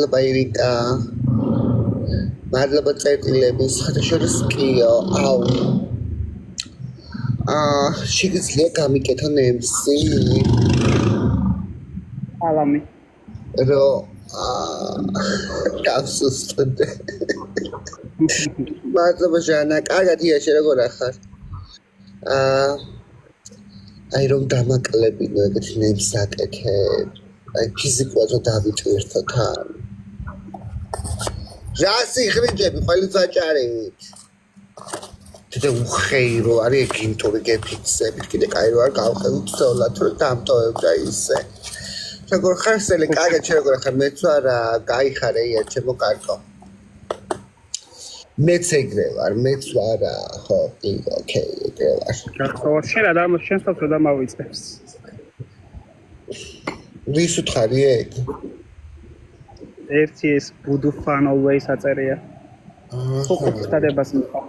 Bairika. Madla წერტილების ხათაშორის კიო აუ შეგიძლია გამიკეთო ნემსი ალამი რო გასუსტდე მადლობა ჟანა კარგად იაში როგორ ახარ აი რომ დამაკლებინო ეგეთი ნემს აკეთებ აი ფიზიკურად რომ დავიჭირთო თან რასი ხრიჯები ყველა საჭარით თეთე უხეირო არის ეგინტური გეფიქსებით კიდე კაი რო არ გავხევით ცოლად რომ დამტოვებდა ისე როგორ ხარ სელი კარგად შე როგორ ხარ მეც არა გაიხარე ია ჩემო კარგო მეც ეგრე ვარ მეც არა ხო კი ოკეი ეგრე ვარ ხო შენ რა შენს თავს რა დამავიწყებს ვის უთხარი ეგ ერთი ეს ბუდუ ფან always აწერია ხო ხტადებას მიყავ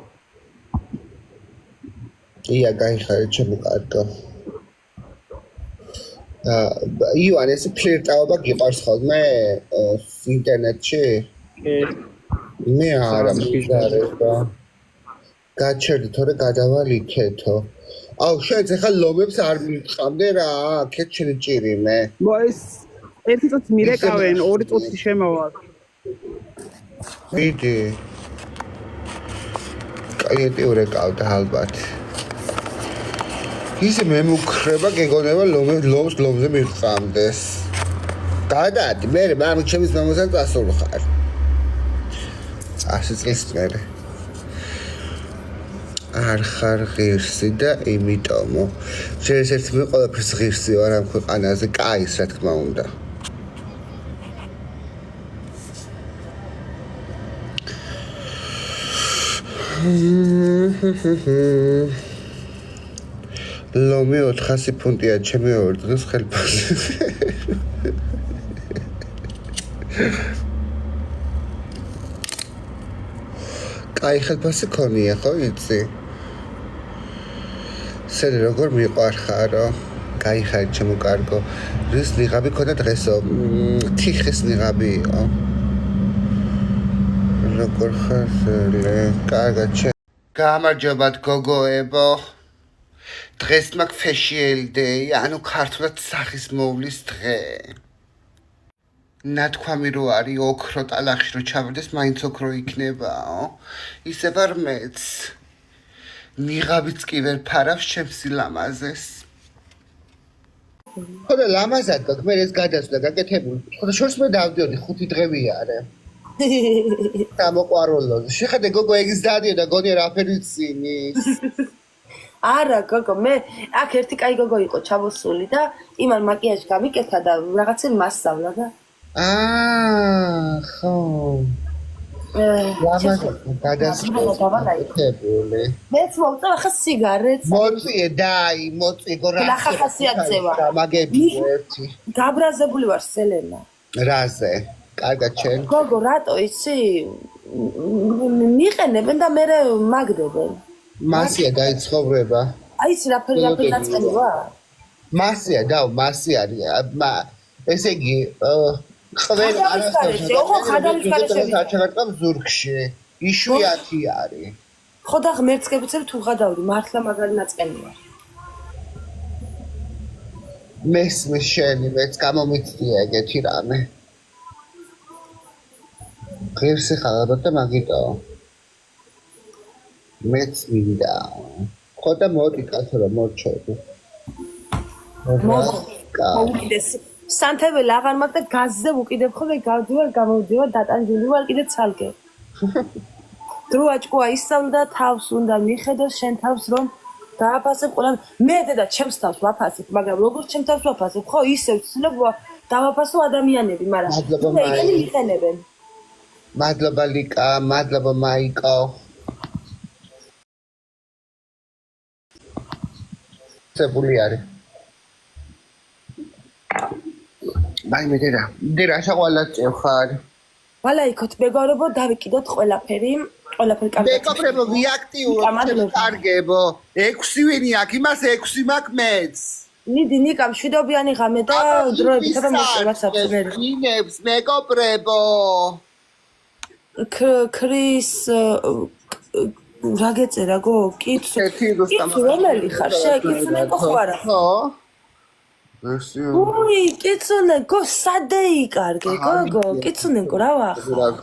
ია გაიხარე ჩემო კარგო ივანეს ფლირტაობა გიყვარს ხოლმე ინტერნეტში მე არა მიგარება გაჩერდი თორე გადავალიქეთო აუ შენ ეხა ლომებს არ მიყამდე რა აქეთ შენი ჭირი მე მოის ერთი წუთი მირეკავენ ორი წუთი შემოვალ ვიდი კაიეტი ურეკავდა ალბათ ისე მე მუქრება გეგონება ლომზე მიყამდეს გადადი მე მამი ჩემის მამასთან წასულხარ 100 წლის მერე არ ხარ ღირსი და იმიტომო შენ ერთ მე ყველაფერს ღირსი ვარ ამ ქვეყანაზე კაის რა თქმა უნდა ლომი 400 ფუნტია ჩემი ორ დღეს ხელფასი კაი ხელფასი ქონია ხო იცი სულ როგორ მიყვარხარო გაიხარ ჩემო კარგო რის ნიღაბი ქონდა დღესო თიხის ნიღაბიო როგორ ხარ კარგად გამარჯობათ გოგოებო დღეს მაგ ფეშიელ დეი ანუ ქართულად სახის მოვლის დღე ნათქვამი რო არის ოქრო ტალახში რო ჩავარდეს მაინც ოქრო იქნებაო ისე ვარ მეც ნიღაბიც კი ვერ ფარავს ჩემს ლამაზეს ხოდა ლამაზად გაკ მე ეს გადასვლა გაკეთებული ხოდა შორს მე დავდიოდი 5 დღე ვიარე გამოყვარულო შეხედე გოგო ეგის დადიოდა გონია რაფერიც ინის არა გოგო მე აქ ერთი კაი გოგო იყო ჩამოსული და იმან მაკიაჟი გამიკეთა და რაღაცა მასწავლა და ხო ლამაზად გადასვლა მეც მოვწევ ახლა სიგარეტს მოწიე დაი მოწიე გორა ახახასიათება მაგები ერთი გაბრაზებული ვარ სელენა რაზე კარგად შენ გოგო რატო იცი მიყენებენ და მე მაგდებენ მასია დაიცხოვრება აი ის რაფერი ნაწილი ვარ მასია და მასი არის ესე იგი ყველა არასდროს ხო ხადარის გარეშე საჩაგარტყამ ზურგში იშვიათი არის ხო და ღმერთსკებიცებ თუ ღადავდი მართლა მაგარი ნაწილი ვარ მესმის შენი მეც გამომიწდია ეგეთი რამე ღირსი ხარ და მაგიტო მეც მინდა ხო და მოდი კაცო რომ მორჩები მოვიდეს სანთებელი აღარ მაქვს და გაზზე ვუკიდებ ხოლმე გავდივარ გამოვდივარ დატანჯული ვარ კიდე ცალკე დრო აჭკუა ისწავლდა თავს უნდა მიხედოს შენ თავს რომ დააფასებ ყველა მე დედა ჩემს თავს ვაფასებ მაგრამ როგორ ჩემს თავს ვაფასებ ხო ისევ ვცდილობ დავაფასო ადამიანები მაგრამ ეგენი მიყენებენ მადლობა ლიკა მადლობა მაიკო ცებული არის ბაი მე დერა შავალა წევხარ ვალაიქოთ მეგობრებო დავიკიდოთ ყველაფერი კარგად მეგობრებო ვიაქტიუროთ კარგებო 6 ვინი აქ იმას 6 მაქვს მეც ნიდი ნიკა მშვიდობიანი ღამე და დროებით აბა მოწევაც აფსმერი. ინებს მეგობრებო. ქრის რა გეწერა გო? კიცუ რომელი ხარ? შეკიცუნე ხო არა? ხო. უი, კიცუნე გო სადე იკარგე გოგო? კიცუნე გო რა ვახარ?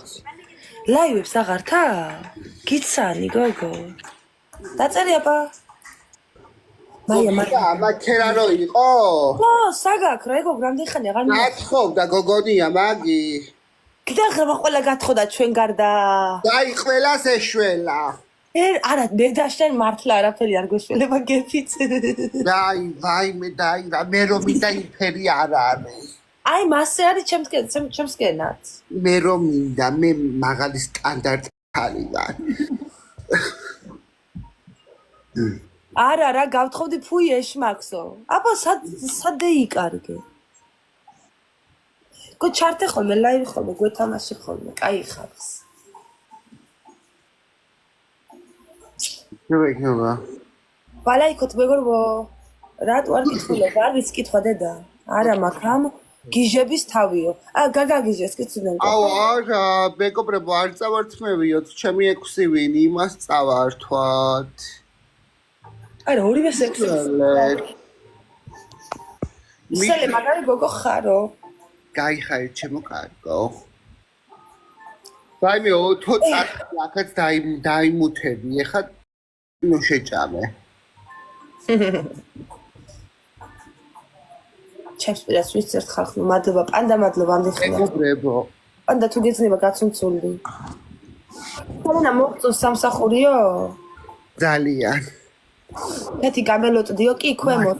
ლაივებს აღართა? გიცანი გოგო. დაწერი აბა. მაგერა რო იყო? ხო, საგაქრო, ეგო რამდენი ხანი აღარ გათხოვდა გოგონია მაგი. გიდაღება ყველა გათხოვდა ჩვენ გარდა. დაი ყველას ეშველა. არა, მე და შენ მართლა არაფერი არ გვეშველება გეფიცე. დაი, ვაიმე, დაი, მე რომ მინდა იმფერი არ არის. აი, მასე არის ჩემსკენაც. მე რომ მინდა, მე მაღალი სტანდარტი ხალიდან. არა, რა გავთხოვდი ფუი ეშმაქსო. აბა სადე იკარგე. გო ჩარტე ხოლმე, ლაივი ხოლმე, გვეთამაში ხოლმე, კაი ხარს. შევეკნება. ბალაიქოთ მეგობრებო, რატო არ გითხულობ? არ ვიცი კითხვა დედა. არა, მაგრამ გიჟების თავიო. გაგაგიჟეს კიცუნენ. აუ, არა, მეგობრებო, არ წავართმევიოთ, ჩემი 6 ვინი, იმას წავართვათ. არა, ორივე სექსი. ისე მაგარი გოგო ხარო. გაიხარეთ ჩემო კარგო. ვაიმე, თო წაკი აქაც დაიმუთები, ეხლა ნუ შეჭამე. ჩემს პირას ვიცერთ ხალხო, მადლობა, პანდა მადლობა ამდიხარ. მეგობრებო. პანდა თუ გეძნება გაცუნცული. თანა მოგწოს სამსახურიო? ძალიან. კეთი გამელოტდიო კი ქვემოთ.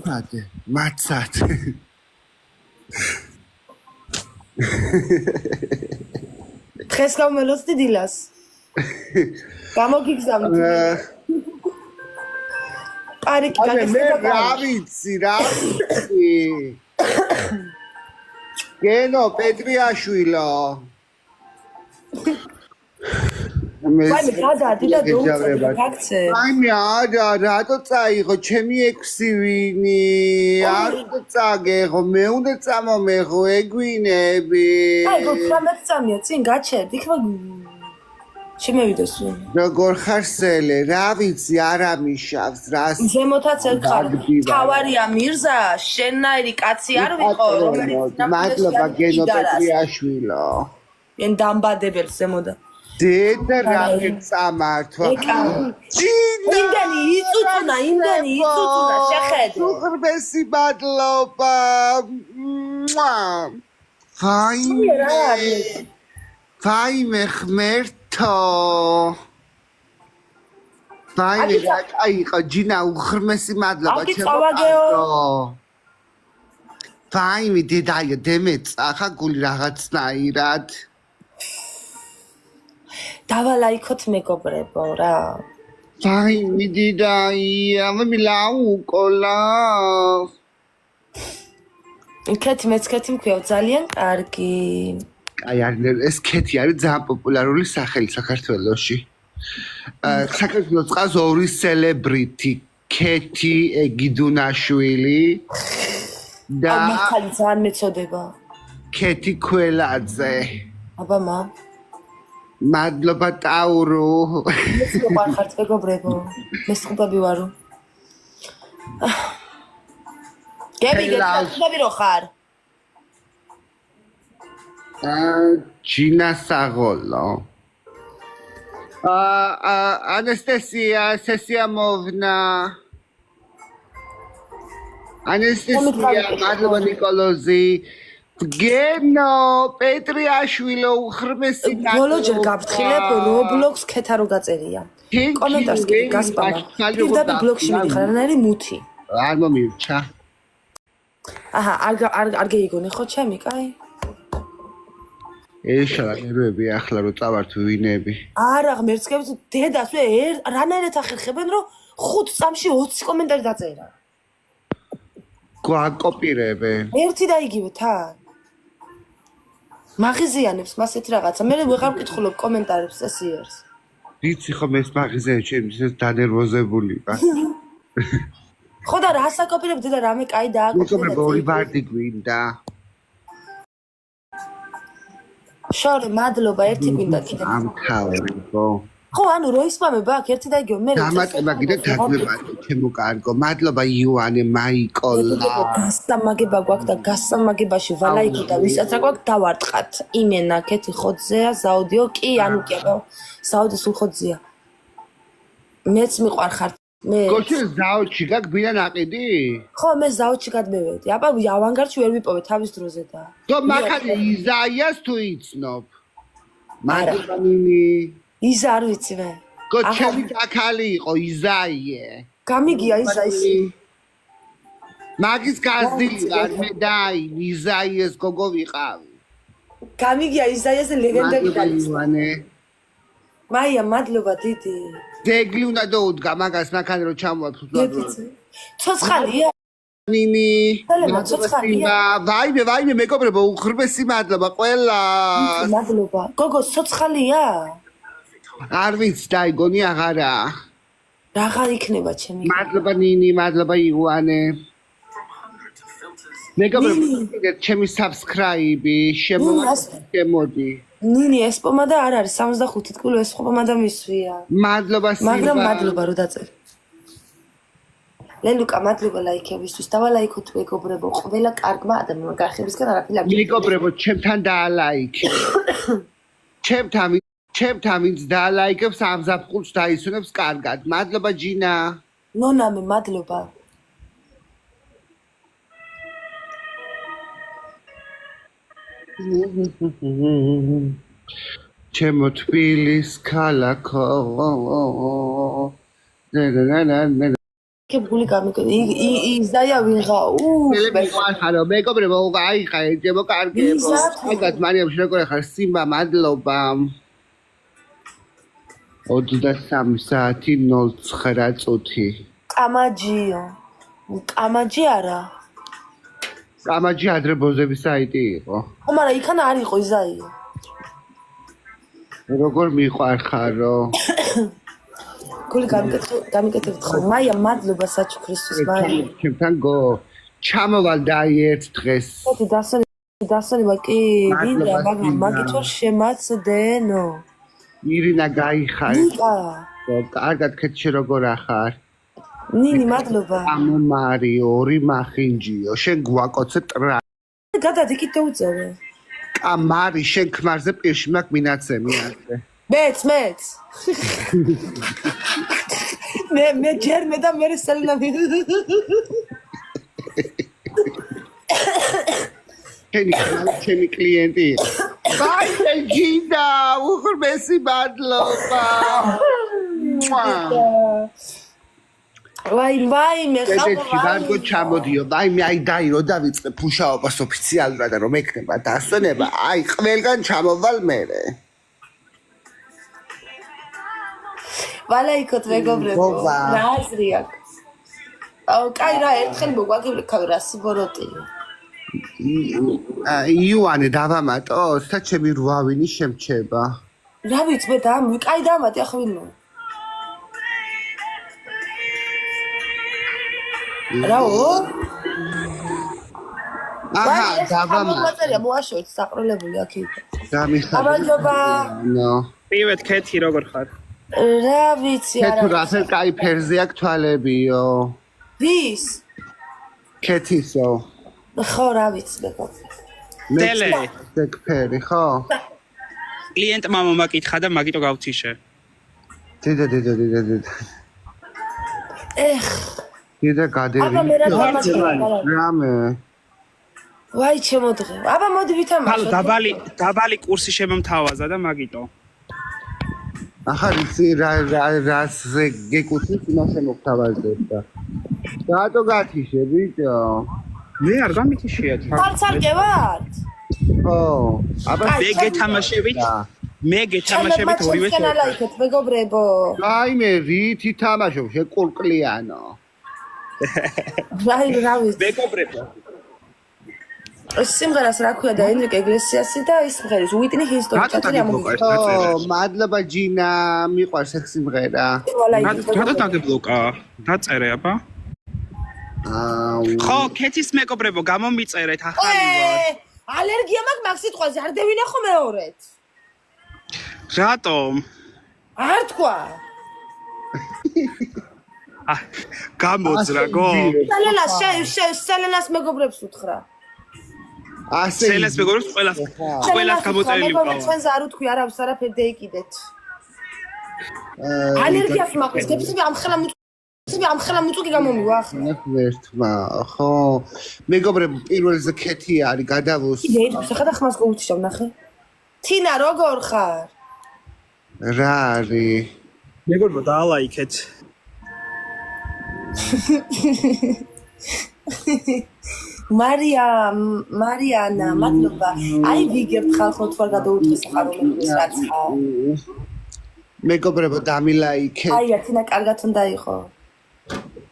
მაცად. დღეს გამელოცდი დილას. გამოგიგზავნით. პარიკი გაგეცემა. რა ვიცი. გენო პეტრიაშვილო. ვაიმე გადადი და დაუწევდი გაქცე. ვაიმე არა, რატო წაიღო ჩემი 6 ვინი? არ უნდა წაგეხო, მე უნდა წამომეხო ეგვინები. აი, 18 წამია წინ გაჩერდი, იქნება შემევიდეს. როგორ ხარსელე, რა ვიცი, არ ამიშავს, რას. ზემოთაც ერთხარ. თავარია მირზა, შენნაირი კაცი არ ვიყო, რომელიც მადლობა გენო პეტრიაშვილო.ენ დამბადებელს ზემოდა. დედა რა წამართვა. იმდენი იწუწუნა, შეხედე. უღრმესი მადლობა. ვაიმე ღმერთო. ვაიმე რა კაიყო ჯინა უღრმესი მადლობა ჩემო. ვაიმე დედაია დემეცა ხა გული რაღაცნაირად. დავალაიქოთ მეგობრებო რა. ვაიმე დედაია მე მილაუკოლა. კეთი მეც კეთი მქვია ძალიან კარგი. აი ეს კეთი არის ძალიან პოპულარული სახელი საქართველოში. საქართველოს ყავს 2 სელებრიტი, კეთი ეგიდუნაშვილი და მართალი ძალიან მეწოდება. კეთი ქველაძე. აბა მა მადლობა ტაურო. მეც მოყარხართ მეგობრებო. მე სხუბები ვარო. გები გეტყვი რო ხარ? ჯინა საღოლო. ანასტასია სესიამოვნა. ანასტასია მადლობა ნიკოლოზი. გენო პეტრიაშვილო უღრმესი ბოლოჯერ გაფრთხილებ Roblox ქეთა რო გაწერია. კომენტარს კი გასპამა. პირდაპირ ბლოგში მიდიხარ, რანაირი მუთი. არ მომირჩა. აჰა, არ გეიგონე ხო ჩემი, კაი? ეშალა ნერვები ახლა რო წავართ ვინები. არა, ღმერთსკებს დედას რანაირად ახერხებენ რომ 5 წამში 20 კომენტარი დაწერა. გვაკოპირებენ. ერთი და იგივე თან. მაღიზიანებს მასეთ რაღაცა. მე ვეღარ მკითხულობ კომენტარებს ესიერს. ვიცი ხომ ეს მაღიზია ჩემთვის დანერვოზებული ვარ. ხო და რას აკოპირებ დედა რამე კაი დააკოპირე. მეგობრებო ორი ვარდი გვინდა. შორი მადლობა ერთი გვინდა კიდე. ამთავრებო. ხო ანუ რო ისპამებ აქ ერთი და იგივე მე დამატება კიდე დაგმებადე ჩემო კარგო. მადლობა იოანე, მაიკოლა. გასამაგება გვაქვს და გასამაგებაში ვალაიქო და ვისაც რა გვაქვს დავარტყათ. იმენა კეთი ხოძეა, ზაუდიო კი ანუ კი აბა ზაუდი სულ ხოძეა. მეც მიყვარ ხარ. მე გოჩი ზაუჩი გაგბირა ნაყიდი? ხო მე ზაუჩი გადმევედი. აბა ავანგარდში ვერ ვიპოვე თავის დროზე და. დო მაგარი იზაიას თუ იცნობ? მადლობა ნინი. იზა არ ვიცი მე. გოჩები დაკალი იყო იზაიე. გამიგია იზა ისი. მაგის გაზდილი ვარ მე დაი იზაიეს გოგო ვიყავი. გამიგია იზაიაზე ლეგენდები დაიწყო. იოანე. მაია მადლობა დიდი. ძეგლი უნდა დაუდგა მაგას მაქან რო ჩამოვაფუძვადო. ცოცხალია? ნინი. სალემა ცოცხალია? ვაიმე მეგობრებო უხრბესი მადლობა ყველა. მადლობა. გოგო ცოცხალია? არ ვიცი დაიგონი აღარა. რაღარ იქნება ჩემი. მადლობა ნინი, მადლობა იოანე. მეგობრებო ჩემი subscribe-ი შემოდი. ნინი ეს პომადა არ არის 65 კილო ეს პომადა მისვია. მადლობა სიმა. მაგრამ მადლობა რომ დაწერ. ლელუკა მადლობა ლაიქებისთვის. დავალაიქოთ მეგობრებო ყველა კარგმა ადამიანმა გახებისგან არაფერი არ. მეგობრებო ჩემთან დაალაიქე. ჩემთან ვინც დაალაიქებს ამ ზაფხულს დაისვენებს კარგად. მადლობა ჯინა. ნონამე მადლობა. ჩემო თბილის ქალაქო. კე გული გამიგე იზაია ვიღა. მეგობრებო მეგობრებო აიხარე ჩემო კარგებო. მაგათ მარიამში როგორ ხარ სიმბა მადლობა. 23 საათი 09 წუთი. კამაჯიო. კამაჯი არა. კამაჯი ადრებოზების საიტი იყო. ხო მაგრამ იქან არ იყო იზაია. როგორ მიყვარხარო? გული გამიკეთებთ ხო? მაია მადლობა საჩუ ქრისტეს მაია. ჩემთან გო ჩამოვალ დაი ერთ დღეს. დასალება კი ვინდა მაგრამ მაგით ვერ შემაცდენო. ირინა გაიხარე. ნიკა. კარგად ქეთში როგორ ახარ? ნინი მადლობა. ამომარი ორი მახინჯიო. შენ გვაკოცე ტრა. გადადიქით დაუწერე. კამარი შენ ქმარზე პირში მაგ მინაცემი ასე. მეც მე ჯერმე და მე სელნა ჩემი კლიენტი. ბაი ჯინდა უხრბესი მადლობა. ვაი მე ხალხი ვარგო ჩამოდიო. ვაი მე აი დაირო დავიწყე ფუშაობას ოფიციალურად რომ ეკნება დასვენება. აი ყველგან ჩამოვალ მერე. ვალაიქოთ მეგობრებო. რა აზრი აქვს? აუ კაი რა ერთხელ მოგვაგებлекავ რა სიბოროტი. იოანე დავამატო და ჩემი 8 ვინი შემჩება. რა ვიცი მე და კაი დავამატე ახლა ვინმე. რაო? აჰა დავამატე. მოწერია მოაშორეთ საყრელებული აქ იქ. დამიხარ. აბაჯობა. ნო. პრივეტ კეთი როგორ ხარ? რა ვიცი არა. კეთო რასე კაი ფერზე აქვს თვალებიო. ვის? კეთისო. ხო რა ვიცი მეგობრო. ტელე. დეკფერი ხო? კლიენტმა მომაკითხა და მაგიტო გავთიშე. დიდა. ეხ. დიდა გადერი. აბა მე რა დამატება? რამე. ვაი ჩემო დღე. აბა მოდი ვითამაშოთ. დაბალი კურსი შემომთავაზა და მაგიტო. ახლა იცი რას გეკუთვნის იმას შემოგთავაზებ და. რატო გათიშე ბიჭო? მე არ გამითიშია. ცალ-ცალკე ვარ? ხო. აბა მე გეთამაშებით ორივე შენ ალაიქეთ მეგობრებო. აი მე რითი თამაშობ შეკურკლიანო. რა ვიცი. მეგობრებო. ეს სიმღერას რა ქვია და ენრიკე ეგლესიასი და ის სიმღერის უიტნი ჰიუსტონი ჩაწერა მომიგო. მადლობა ჯინა, მიყვარს ეს სიმღერა. რატო დაგებლოკა? დაწერე აბა. ხო, ქეთის მეგობრებო, გამომიწერეთ ახალი ვარ. ალერგია მაქვს მაგ სიტყვაზე, არ დავინახო მეორედ. რატომ? არ თქვა. გამოძრა გო. სელენას მეგობრებს უთხრა. სელენას მეგობრებს ყველას გამოწერილი ვიყავ. ჩვენს არ უთქვი არავის არაფერი დაიკიდეთ. ალერგიას მაქვს, გეფსები ამხელა მუწუki გამომივა ახლა. ერთმა, ხო. მეგობრებო, პირველზე ქეთი არის, გადავოს. კიდე ერთ ხა და ხმას გოუჩიშავ ნახე. თინა როგორ ხარ? რა არის? მეგობრებო, დაალაიქეთ. მარიანა, მადლობა. აი ვიგებთ ხალხო თქვა გადაუთხეს ხარომებს რაც ხარ. მეგობრებო, დამილაიქეთ. აი, თინა კარგად უნდა იყო.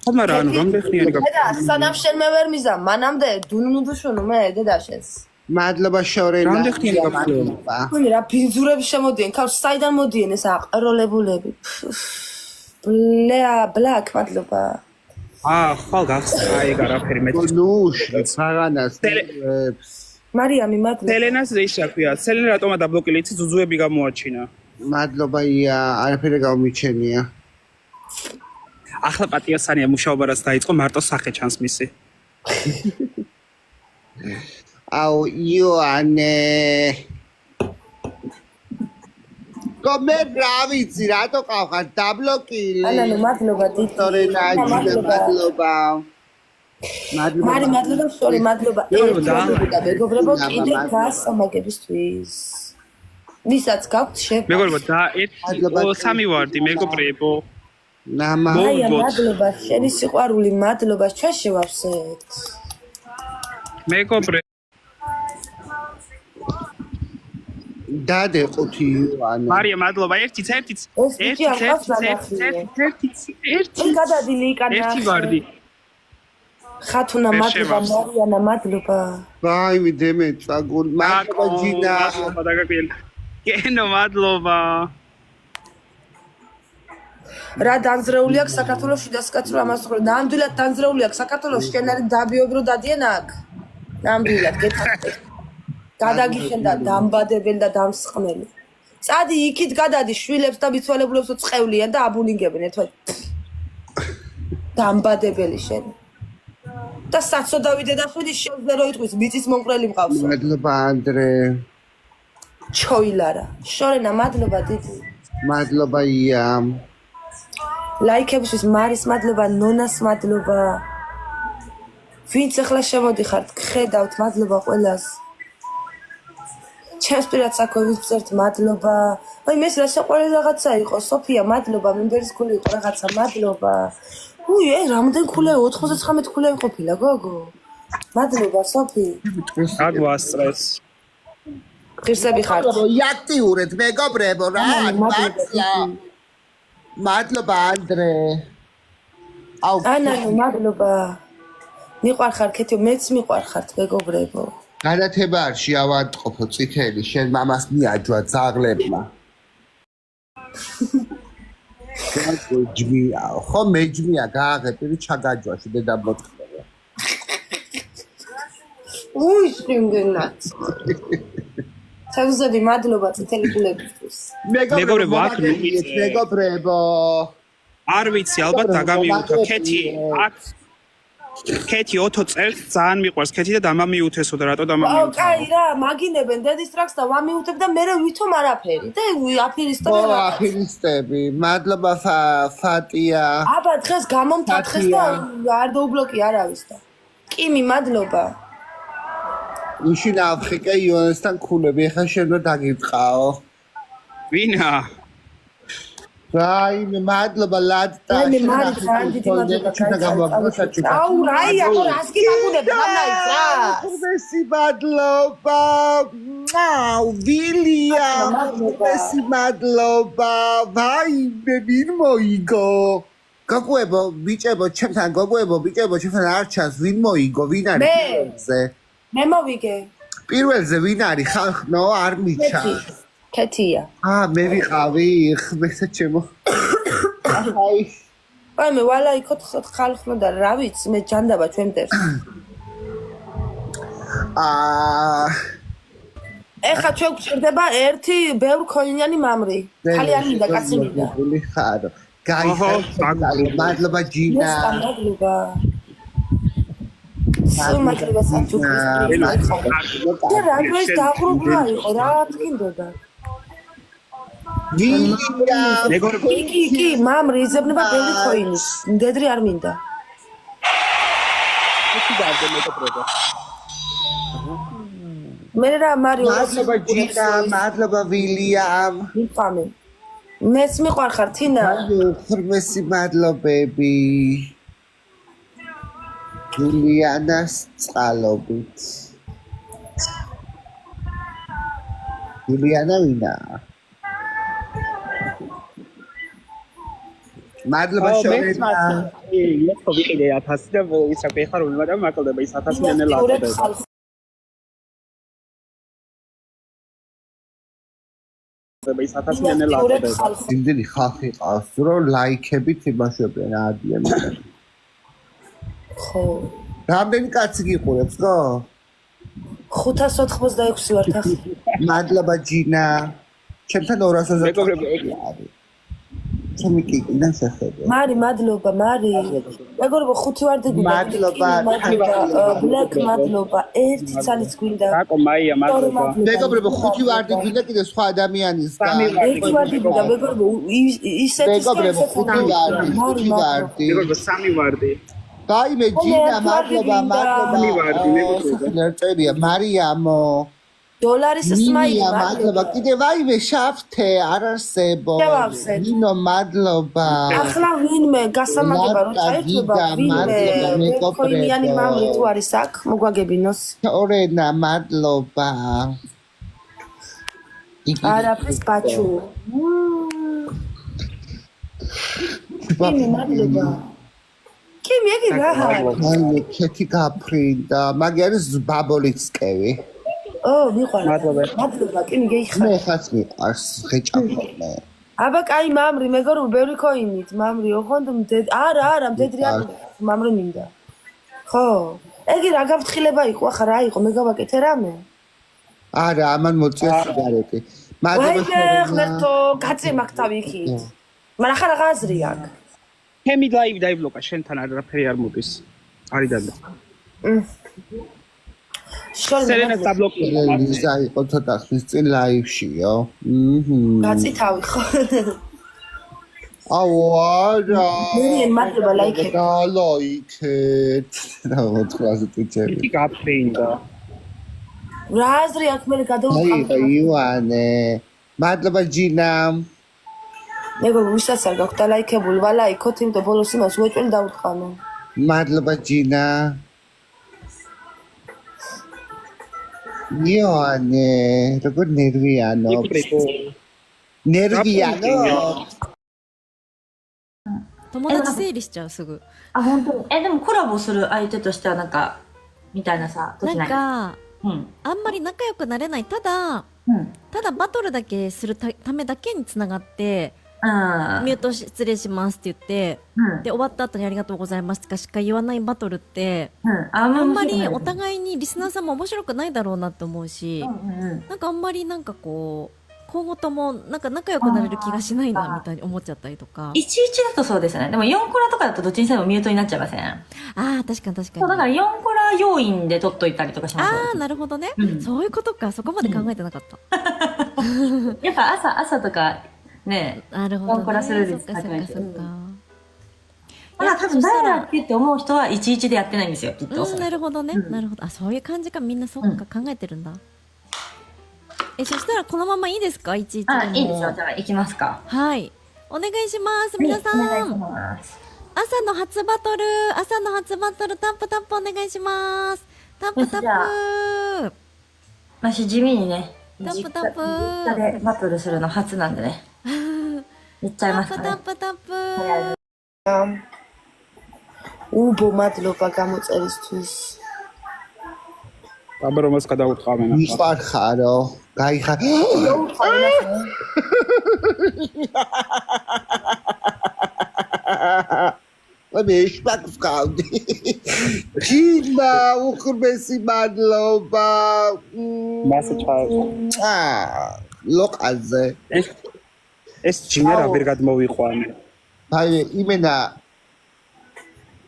მაგრამ ანუ რამდენი ხნიანი დედა, სანამ შენ მე ვერ მიზამ, მანამდე დუნუნუდუშუნუ მე დედაშენს. მადლობა შორენა. რამდენი ხნიანი გაფრთხილება? ვინ რა ბინძურები შემოდიან, ქავს საიდან მოდიან ეს აყროლებულები. ბლაკ, მადლობა. ხვალ გახსნა ეგ არაფერი მე. ნუშლი, საღანას. მარიამი, მადლობა. სელენას ის რა ქვია? სელენა რატომა დაბლოკილი, იცი ზუზუები გამოაჩინა. მადლობა ია, არაფერი გამომიჩენია. ახლა პატიოსანია მუშაობა რაც დაიწყო, მარტო სახე ჩანს მისი. აუ, იოანე. კომე რა ვიცი, რატო ყავხარ დაბლოკილი? ანანო, მადლობა დიდი. შორენა, მადლობა. მარი, მადლობა, შორი, მადლობა. მეგობრებო, კიდე გასამაგებისთვის. ვისაც გაქვთ შევ. მეგობრებო, და სამი ვარდი, მეგობრებო. ნამა. აი, მადლობა, შენი სიყვარული, მადლობა, ჩვენ შევავსეთ. მეგობრებო. დადე ყუთი იოანე. მარია, მადლობა, ერთიც. გადადი ლიკანა. ერთი ვარდი. ხათუნა, მადლობა, მარიანა, მადლობა. ვაი, დემეწა გულ. მადლობა ჯინა. მადლობა დაგაკვირ. კენო, მადლობა. რა დამძრეული აქვს საქართველოში დასკაცრო ამას ხო ნამდვილად დამძრეული აქვს საქართველოში შენ არის დაბიობრო დადიან აქ ნამდვილად გეტყვი გადაგიხენ და დამბადებენ და დამსხმელი წადი იქით გადადი შვილებს და მიცვალებულებს უწყევლიან და აბულინგებენ ერთად დამბადებელი შენ და საცოდავი დედაშვილი შენზე რო იტყვის მიწის მომყრელი მყავს მადლობა ანდრე ჩოილარა შორენა მადლობა დიდი მადლობა ია ლაიქებისთვის მარის მადლობა, ნონას მადლობა. ვინც ახლა შემოდიხართ, გხედავთ, მადლობა ყველას. ჩემს პირად საქმე ვიწერთ, მადლობა. აი, მეს რა საყვარელი რაღაცა იყო, სოფია, მადლობა, მიმდერის ქული იყო რაღაცა, მადლობა. უი, რამდენ ქულე 99 ქულე ყოფილა, გოგო. მადლობა, სოფი. აგვასწრეს. ღირსები ხართ. იაქტიურეთ, მეგობრებო, რა, მადლობა. მადლობა ანდრე. აუ, ანანო, მადლობა. მიყვარხარ ქეთიო, მეც მიყვარხართ, მეგობრებო. განათება არ შეავადყოფო წითელი, შენ მამას მიაჯვა ძაღლებმა. ჯმია, ხო მეჯმია გააღებილი ჩაგაჯვაში დედა მოწყდება. უი, შინგენაც. თავზები მადლობა წითელი გულებისთვის. მეგობრებო, აქ მეგობრებო. არ ვიცი, ალბათ დაგამიუთა ქეთი. აქ ქეთი 20 წელს ძალიან მიყვარს ქეთი და დამამიუთესო და რატო დამამიუთა? აუ, კაი რა, მაგინებენ დედის ტრაქს და ვამიუთებ და მე ვითომ არაფერი. და აფირისტები რა. აფირისტები. მადლობა ფატია. აბა დღეს გამომთათხეს და არ დაუბლოკი არავის და. კიმი, მადლობა. უშინ აფრიკა იონესთან ქულები, ეხლა შენ რა დაგიწყაო? ვინა? რაი, მადლობა ლადტა. მე მარის დიდი მადლობა. აუ, რაი, აქ რას გიგაგუნებ, გამნაიც რა. მესი მადლობა. აუ, ვილია. მესი მადლობა. ვაი, მე ვინ მოიგო? გაგუებო, ბიჭებო, ჩემთან გაგუებო, ბიჭებო, ჩემთან არ ჩანს, ვინ მოიგო, ვინ არის პირველზე? მე მოვიგე. პირველზე ვინ არის ხალხო, არ მიჩა. ქეთია. მე ვიყავი, ხმესა ჩემო. აი. აი მე ვალაიქოთ ხალხნო და რა ვიცი მე ჯანდაბა ჩვენ მტერს ეხა ჩვენ გვჭირდება ერთი ბევრ ქოინიანი მამრი ხალი არ მინდა კაცი მინდა ხარო გაიხარდა მადლობა ჯინა მადლობა საჩუქრისთვის და რა გვეს დაღრუბლა იყო რა თქინდოდა კი მამრი იზებნება ბევრი ქოინის მდედრი არ მინდა მე რა მარიო მადლობა ჯინა მადლობა ვილიამ მიყამე მეც მიყვარხარ თინა ხრმესი მადლობები ვილიანას წყალობით ვილიანა ვინა მადლობა შორენა ეს ვიყიდე 1000 და ვისაკ ეხარ უნდა და მაკლდება ის 1000-მიანი ლატება ის 1000-მიანი ლატება იმდენი ხალხი ყავს რომ ლაიქებით იმაშობენ ადამიანებს ხო რამდენი კაცი გიყურებს ხო 586 ვართ ახლა მადლობა ჯინა ჩემთან 220 მეგობრებო ჩემი კიკიდან შეხედე მარი მადლობა მარი მეგობრებო 5 ვარდები მადლობა ბლეკ მადლობა ერთი ცალიც გვინდა საკო მაია მადლობა მეგობრებო 5 ვარდი გვინდა კიდე სხვა ადამიანის ერთი ვარდი გვინდა მეგობრებო ისეთი მეგობრებო 5 ვარდი მეგობრებო 3 ვარდი დაიმე ჯინა მადლობა მეგობრებო წერია მარიამო დოლარის სმაილი მადლობა კიდე ვაიმე შაფთე არ არსებო ნინო მადლობა ახლა ვინმე გასამაგება რომ წაერთვება ვინმე ქოინიანი მამრი თუ არის აქ მოგვაგებინოს ორენა მადლობა არაფრის ბაჩუ მადლობა კი მეგი რა აი ქეთი გაფრინდა მაგარის ბაბოლიცკევი მიყვარს მადლობა კი მიგეიხარ მე ხაც მიყვარს ღეჭაფორმე აბა კაი მამრი მეგობრებო ბევრი ქოინით მამრი ოღონდ არა მდედრი არ მამრი მინდა ხო ეგი რა გაფრთხილება იყო ახლა რა იყო მე გავაკეთე რამე არა ამან მოწია სიგარეტი მადლობა ღმერთო გაწემაქ თავი იქით მაგრამ ახლა რა აზრი აქვს ჩემი ლაივი დაიბლოკა შენთან არაფერი არ მოდის არის და სერენას დაბლოკირდა ისა იყო ცოტა ხნის წინ ლაივშიო გაწი თავი ხო აუ არა მე მადლობა ლაიქეთ ლაიქეთ რა მოწყვაზე ტუჩები კი გაფრინდა რა აზრი აქვს მე გადავუყავ აი ივანე მადლობა ჯინა მეგობრებო ვისაც არ გაქვთ ლაიქებული ვალაიქოთ იმიტომ ბოლოს იმას უეჭველი დაუტყანო მადლობა ჯინა იონე როგორ ნერვიანო友達整理しちゃうすぐあ、本当に。でもコラボする相手としてはなんかみたいなさ、時ない。あうんんまり仲良くなれないただバトルだけするためだけにつながってミュート失礼しますって言ってで終わった後にありがとうございますとかしか言わないバトルってあんまりお互いにリスナーさんも面白くないだろうなって思うしなんかあんまりなんかこう今後ともなんか仲良くなれる気がしないなみたいに思っちゃったりとか11だとそうですね。でも4コラとかだとどっちにせよミュートになっちゃいません。ああ確かにそうだから4コラ要員で取っといたりとかします。ああなるほどね、そういうことかそこまで考えてなかった、やっぱ朝とかねなるほどね4コラするです。そっかそっかそっか、まあ多分誰だっけって思う人は11でやってないんですよきっと。なるほどね、なるほど。あ、そういう感じか。みんなそっか、考えてるんだ。そしたらこのままいいですか？11でも。あ、いいですよ。じゃあ行きますか。はい。お願いします皆さん、お願いします。朝の初バトルタップタップお願いします。タップタップ私地味にねタップタップ実家でバトルするの初なんでね言っちゃいますかね。タップタップუბო მადლობა გამოწერისთვის აბრომას გადაუტყავენ მიხარხარო გაიხარ მე შპაკს გავდი. ჯინა უხრმესი მადლობა. მასე ჩაეყო. ლოყაზე. ეს ჯინა რა ვერ გადმოვიყვანე. აი იმენა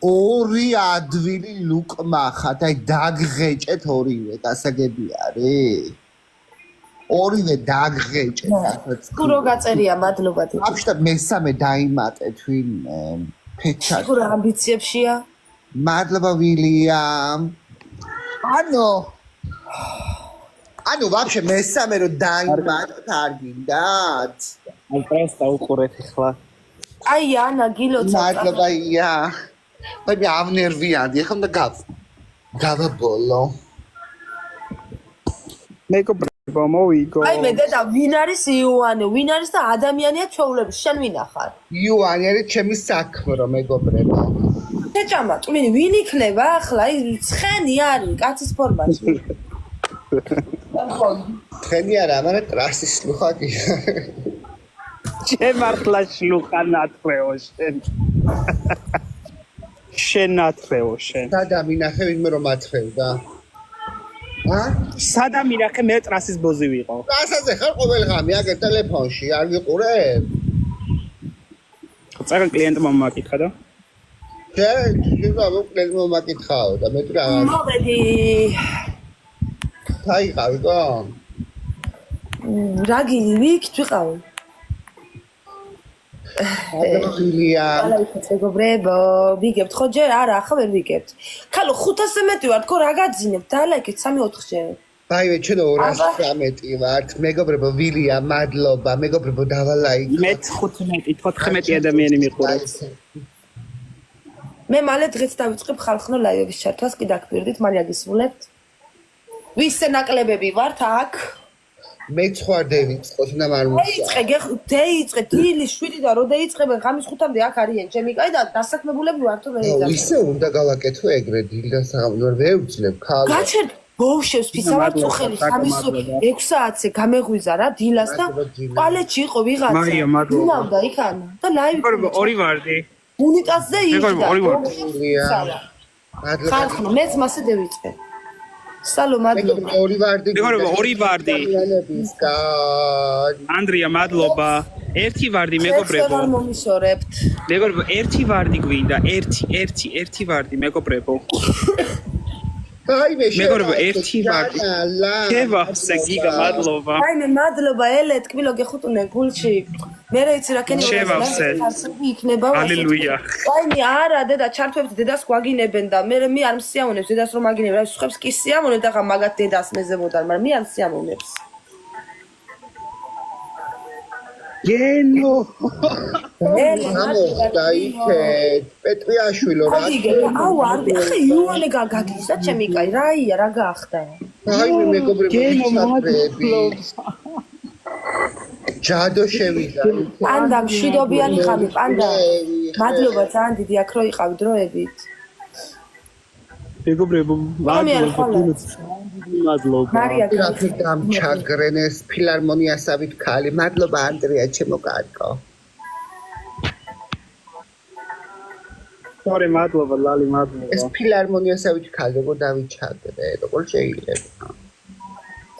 ორი ადვილი ლუკმა ხათ, აი დაგღეჭეთ ორივე, გასაგები არის. ორივე დაგღეჭეთ, ახაც. თუ რო გაწერია, მადლობა. აბშტა მესამე დაიმატეთ ვინმე. ფეჩად. თუ რა ამბიციებშია? მადლობა ვილიამ. ანუ ვაფშე მესამე რო დაიმატეთ არ გინდათ? აი პრესტა უყურეთ ახლა. აი ანა გილოცა. მადლობა ია. მე ავნერვიანდი, ახლა უნდა გავაბოლო. მეგობრებო, მოვიგო. აი მე დედა ვინ არის იოანე? ვინ არის და ადამიანია ჩვეულებს? შენ ვინ ახარ? იოანე არის ჩემი საქმრო, მეგობრებო. შეჭამა, წმინი ვინ იქნება ახლა? აი ცხენი არის კაცის ფორმაში. ცხენი არა, მაგრამ ტრასის ლუხაკი. შემართლა შლუხა ნათრეო შენ. შენ ნათრეო შენ. სადა მინახე ვინმე რომ ათრევდა. სადა მინახე მე ტრასის ბოზი ვიყო. ტრასაზე ხარ ყოველღამე აგერ ტელეფონში, არ გიყურებ? წაგან კლიენტმა მომაკითხა და შენ კლიენტმა მომაკითხაო და მე რა მოვედი. დაიყავი გო? რა გინი ვიქით ვიყავი? აგრილია. მეგობრებო, ვიგებთ ხო ჯერ? არა, ახლა ვერ ვიგებთ. ქალო 500-ზე მეტი ვარ, თქო რა გაძინებთ? დალაიქეთ 3-4-ზე. ბაივე, ჩვენ 213 ვართ. მეგობრებო, ვილია, მადლობა. მეგობრებო, დავალაიქეთ. მე 15 ადამიანი მიყურებს. მე მალე დღეს დავიწყებ ხალხნო ლაივების ჩართვას, კი დაგგვირდით, მალე აგისრულებთ. ვისზე ნაკლებები ვართ აქ? მეც ხარ დევიწყოთ და დაიწყე, დაიწყე, დილი 7 და რო დაიწყებენ ღამის 5-მდე აქ არიან ჩემი კაი და დასაქმებულები ვარ თუ ვერ იდარ. ისე უნდა გავაკეთო ეგრე დილდა საღამო ვერ ვძლებ ქალ. გაჩერდ ბოუშევს ფიცავარ წუხელი ღამის 6 საათზე გამეღვიზა რა დილას და პალეჩი იყო ვიღაცა. მარია, მადლობა. დილავდა იქანა და ლაივი. მეგობრებო, ორი ვარდი. უნიტაზზე იჯდა. მეგობრებო, მადლობა. ხალხო, მეც მასე დავიწყე. სალო მადლობა. ორი ვარდი. მეგობრებო, ორი ვარდი. ანდრია, მადლობა. ერთი ვარდი, მეგობრებო. არ მომისორებთ. მეგობრებო, ერთი ვარდი გვინდა, ერთი ვარდი, მეგობრებო. აი მე მეგობრებო, ერთი ვარდი. შევახსე გიგა, მადლობა. აი მე მადლობა ელე ტკბილო გეხუტუნე გულში. მე რა იცი რა კენი შევახსე. იქნება. ჰალელუია. აი მე არა დედა ჩართვებს დედას გვაგინებენ და მე არ მსიამოვნებს დედას რომ აგინებ რა სხვებს კი სიამოვნებ და ხა მაგათ დედას მეზებოდარ მაგრამ მე არ მსიამოვნებს. გენო. დაიქეთ პეტრიაშვილო რა. აუ არ ხე იოანე გაგაგისა ჩემი კაი რაია რა გაახდა. აი მე მეგობრებო გენო მადლობა. ჯადო შევიდა. პანდა მშვიდობიანი ხამი პანდა. მადლობა ძალიან დიდი აქ რო იყავი დროებით. მეგობრებო, მადლობა. მარია ჩაგრენეს ფილარმონიასავით ქალი. მადლობა ანდრია ჩემო კარგო. სორი, მადლობა, ლალი, მადლობა. ეს ფილარმონიასავით ქალი როგორ დავიჩაგრე, როგორ შეიძლება?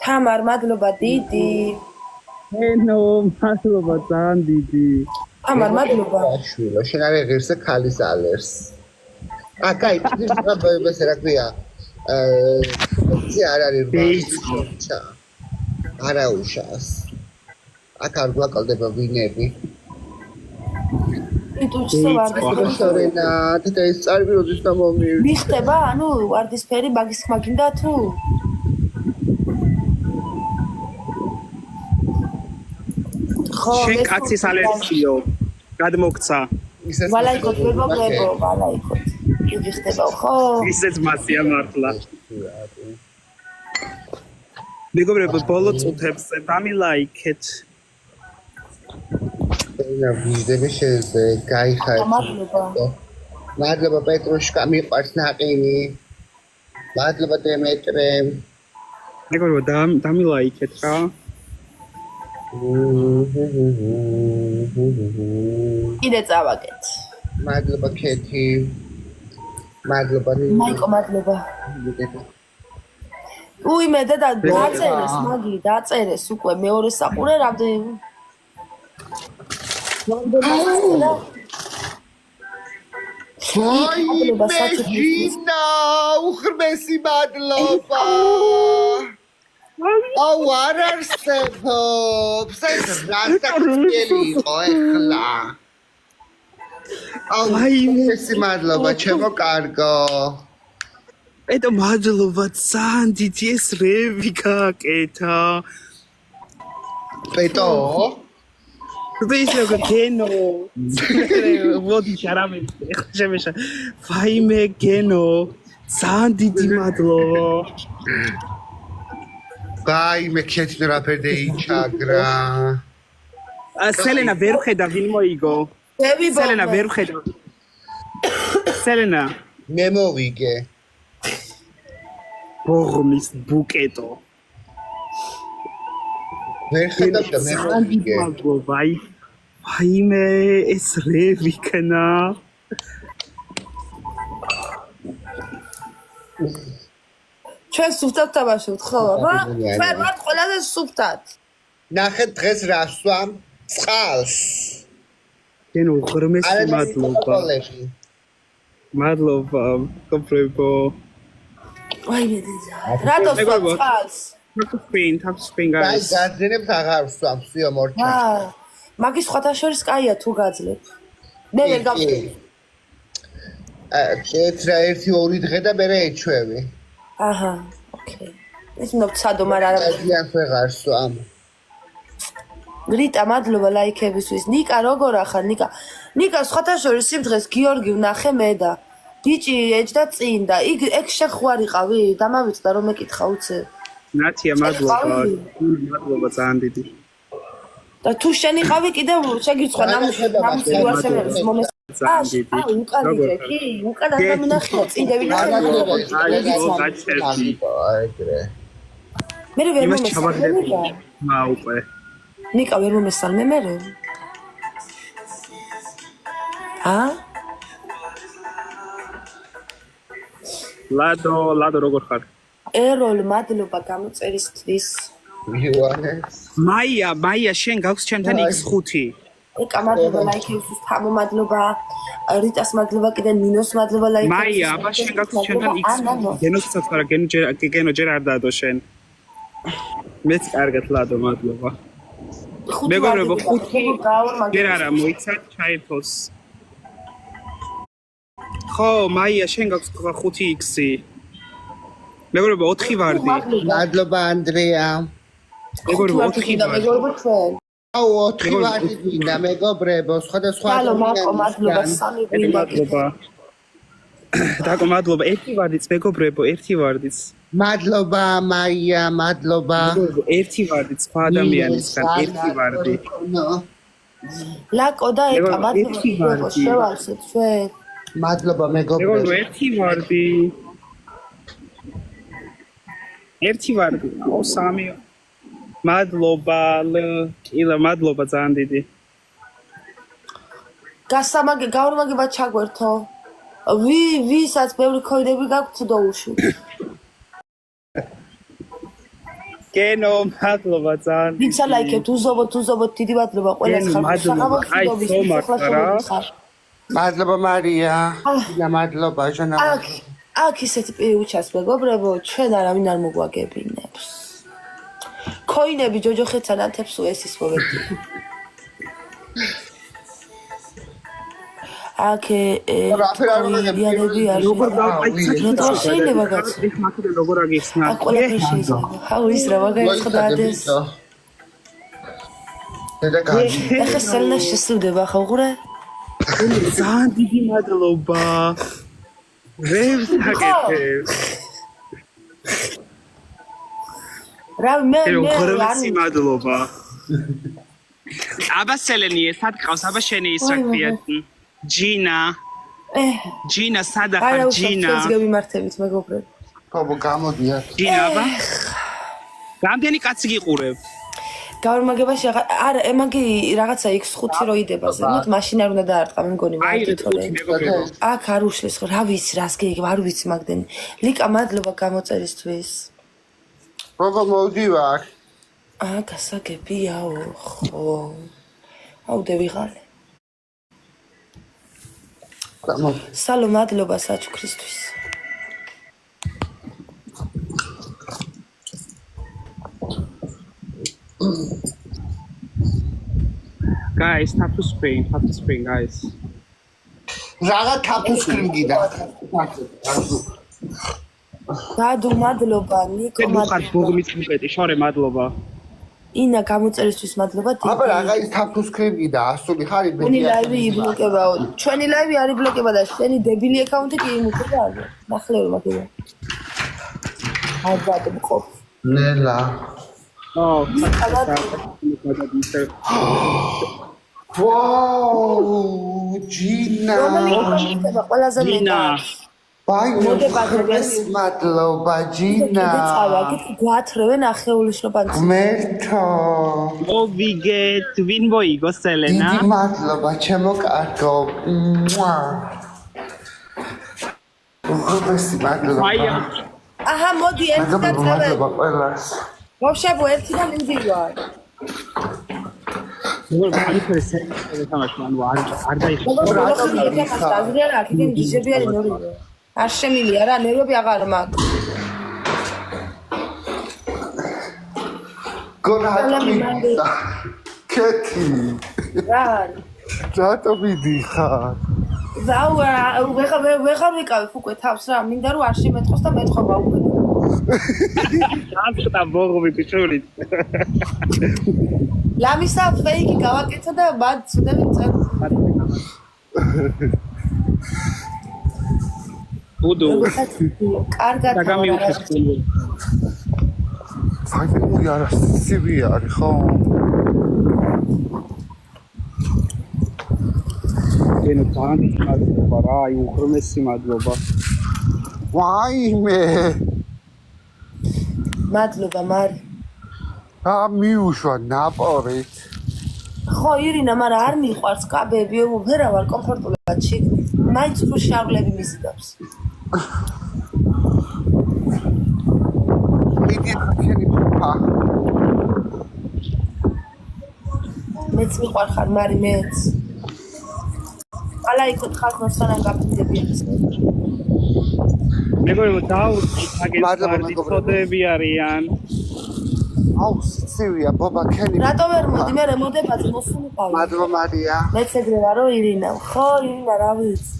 თამარ მადლობა დიდი. ენო, მადლობა ძალიან დიდი. თამარ მადლობა. შვილო, შენ არ ღირსე ქალის ალერს. კაი, ეს რა ქვია? არ არის რვა. არა უშავს. აქ არ გვაკლდება ვინები. იტუჩსა ვარდისფერენა, და ეს წარბიროდის და მომივი. მიხდება, ანუ ვარდისფერი მაგის ხმა გინდა თუ? შენ კაცის ალერგიო. გადმოგცა. ვალაიქოთ მეგობრებო, ვალაიქოთ. იგი ხდება ხო? ისეც მასია მართლა. მეგობრებო, ბოლო წუთებს დამილაიქეთ. ენა ვიზდები შეზე, გაიხარ. მადლობა. მადლობა პეტრუშკა, მიყვარს ნაყინი. მადლობა დემეტრე. მეგობრებო, დამილაიქეთ რა. კიდე წავაგეთ. მადლობა ქეთი. მადლობა მაიკო მადლობა. უიმე დედა დაწერეს მაგი დაწერეს უკვე მეორე საყურე რამდენი მეჯინა უხრმესი მადლობა აუ არ არსებობს ეს რასაკელი იყო ეხლა აუ მეჯინა მადლობა ჩემო კარგო ეტო მადლობა ძალიან დიდი ეს რევი გააკეთა პეტო ვეცი გენო ვოდი შარამი ხშემეშა ვაიმე გენო ძალიან დიდი მადლობა ვაიმე ქეთი რაფერდე იჩაგრა სელენა ვერ ხედა ვინ მოიგო სელენა ვერ ხედა სელენა მე მოვიგე ბოღმის ბუკეტო ვერ ხედავ და მე მოვიგე ვაიმე ეს რევი ქნა ჩვენ სუფთად თამაშობთ ხო აბა ჩვენ ვართ ყველაზე სუფთად ნახეთ დღეს რა სვამ წყალს გენო ღრმესი მადლობა მადლობა კოპრებო ვაიმე დედა რატო წყალს თაფსპინ guys გაძენებთ აღარ სვამ სიო მორჩა მაგის სხვათა შორის კაია თუ გაძლებ მე ვერ გავხდი ეცრა 1-2 დღე და მერე ეჩვევი აჰა ოკეი ეს უნდა ვცადო მაგრამ არა ძალიან ვეღარ სვამ გრიტა მადლობა ლაიქებისთვის ნიკა როგორ ახარ ნიკა სხვათა შორის სიმდღეს გიორგი ვნახე მე და ბიჭი ეჯდა წინ და ეგ შეხვარიყავი დამავიწყდა რომ ეკითხა უცე ნათია მადლობა ძალიან დიდი და თუ შენ იყავი კიდევ შეგირცხვა ნამუსი უარსებებს მომეს უკანიჭე კი უკან ადამიანახია წინდები ნახე მე ვერ მომესალმე მაუყე ნიკა ვერ მომესალმე მე ლადო როგორ ხარ ეროლ მადლობა გამოწერისთვის მაია შენ გაქვს ჩემთან X5 ეკა მადლობა ლაიქებისთვის თამო მადლობა რიტას მადლობა კიდე ნინოს მადლობა ლაიქებისთვის მაია აბა შენ გაქვს ჩემთან X5 გენოსაც არა გენო ჯერ არ დაადო შენ მეც კარგად ლადო მადლობა მეგობრებო 5 ჯერ არა მოიცათ ჩაერთოს ხო მაია შენ გაქვს 5X-ი მეგობრებო 4 ვარდი მადლობა ანდრეა მეგობრებო 4 ვარდი აუ 4 ვარდი გინდა მეგობრებო სხვადასხვა ალო მადლობა სამი გინდა დაკო მადლობა 1 ვარდიც მეგობრებო 1 ვარდიც მადლობა მაია მადლობა 1 ვარდიც სხვა ადამიანისგან 1 ვარდი ლაკო და ეკა მადლობა შევალსეთ ჩვენ მადლობა მეგობრებო 1 ვარდი 1 ვარდი ო სამი მადლობა ილა მადლობა ძალიან დიდი გაორმაგება ჩაგვერთო ვისაც ბევრი ქოიდები გაქვთ დოუში გენო მადლობა ძალიან დიდი ვიცა ლაიქებთ უზობოთ დიდი მადლობა ყველას ხარ მადლობა მარია და მადლობა ჟანა აქ ისეთი პიუჩას მეგობრებო ჩვენ არავინ არ მოგვაგებინებს ქოინები ჯოჯოხეთთან ანთებს ეს ის მომენტი აქ როგორ გავაიცი შეიძლება გაც ეს მაქედე როგორ აგიხსნა აუ ის რა ვაგაიცხდადეს ეხა სელნა შესუდება ხო უყურე ძალიან დიდი მადლობა რევს აკეთებ რა მე ღრმესი მადლობა აბა სელენი ეს ატყავს აბა შენი ის რა ქვია ჯინა სადა ხარ ჯინა ეს გემართებით მეგობრებო ხო გამოდია ჯინა აბა რამდენი კაცი გიყურებ გაორმაგებაში არა ემაგი რაღაცა X5 რო იდება ზემოთ მაშინ არ უნდა დაარტყა მე მგონი აი მაგით თორე ხუთი მეგობრებო. აქ არ უშლის ხო რა ვიცი რას გიგებ არ ვიცი მაგდენი ლიკა მადლობა გამოწერისთვის როგორ მოვდივარ გასაგებიაო ხო აუდე ვიღალე სალო მადლობა საჩუქრისთვის Guys, tap to spring, guys. რაღა თაფუსკრიმ გიდა დადუ მადლობა ნიკო მე მოხარ მადლობა ბოგმის მუკეტი, შორე მადლობა. ინა გამოწერისთვის მადლობა აბა რაღა ის თაფუსკრიმ გიდა ასული ხარი ჩვენი ლაივი იბლოკებაო ჩვენი ლაივი არ იბლოკება და შენი დებილი აკაუნტი კი იმუქება არა ნახლეო მაგია ალბათ მყოფ ნელა Oh, ვაუ ჯინა ყველაზე მეტად ბაი მოდებას მადლობა ჯინა გვათრევენ ახეულის რობანს მერტო მოვიგეთ, ვინ მოიგო სელენა? დიდი მადლობა ჩემო კარგო მოდებას მადლობა აჰა მოდი ერთი და წავე მადლობა ყველას მოშაბო ერთი და მინდივარ როგორ გაიფრესე თამაში ანუ არ დაიხო რა კიდე გიჟები არის ნორიო არ შემილია რა ნერვები აღარ მაქვს გორადი კეთი რა რატო მიდიხარ ვეღარ ვიკავებ უკვე თავს რა მინდა რომ არ შემეწყოს და მეტყობა უკვე და ბოღობი ბიჭური ლამისა ფეიკი გავაკეთე და მათ ცუდები წერ ბუდო კარგად გამიუხესო ფაინალური არასწივი არის ხო კენო ძალიან მადლობა რა აი უხრმესი მადლობა ვაიმე მადლობა მარი მიუშვა ნაპორით ხო ირინა მაგრამ არ მიყვარს კაბები ვერა ვარ კომფორტულად შეგნი მაინც უფრო შარლები მიზიდავს იგი ხენი ფა მეც მიყვარხარ მარი მეც ალაიქოთ ხალხოსთან გაფრინდები ეს მეგობრებო დაუწყით აგეთ წოდები არიან აუ სიცივია ბაბა ქენი რატო ვერ მოდი მე რემონტებაზე მოსულიყავი მადლობა მარია მეც ეგრე ვარო ირინა ხო ირინა რა ვიცი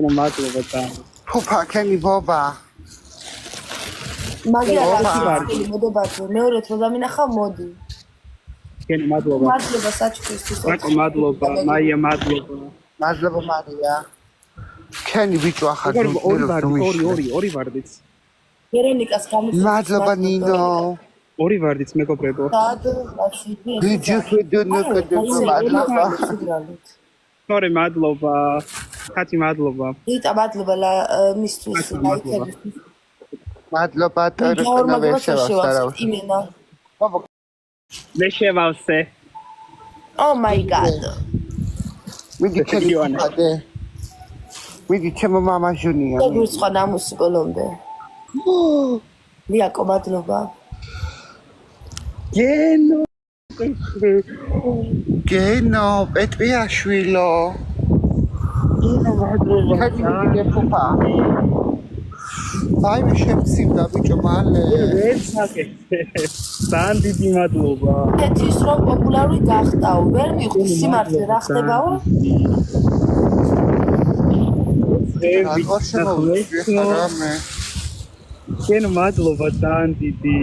ნუ მადლობა და ფუფა ქენი ბაბა მაგია მოდებაზე მეორედ რომ დამინახავ მოდი კენო მადლობა მადლობა საჩუქრისთვის რაკო მადლობა მაია მადლობა მადლობა მარია ქენი ბიჭო ახლა ორი ვარდიც ვერონიკას გამოსვლა მადლობა ნინო ორი ვარდიც მეგობრებო ბიჭო ფედონო მადლობა შორე მადლობა ხათი მადლობა იტა მადლობა მისთვის ლაიქებისთვის მადლობა ტორტონა ვერ შევასწარავ იმენა მე შევავსე ო მაი გად მიდი ჩემი მიდი ჩემო მამა ჟუნია როგორ სხვა ნამუსი ბოლომდე ლიაკო მადლობა გენო პეტრიაშვილო მადლობა აი მე შემცირდა ბიჭო მალე ვერ საკეთე ძალიან დიდი მადლობა ეთის რომ პოპულარული გახდაო ვერ მიხვდი სიმართლე რა ხდებაო როგორ შემოვიწყე რამე კენო მადლობა ძალიან დიდი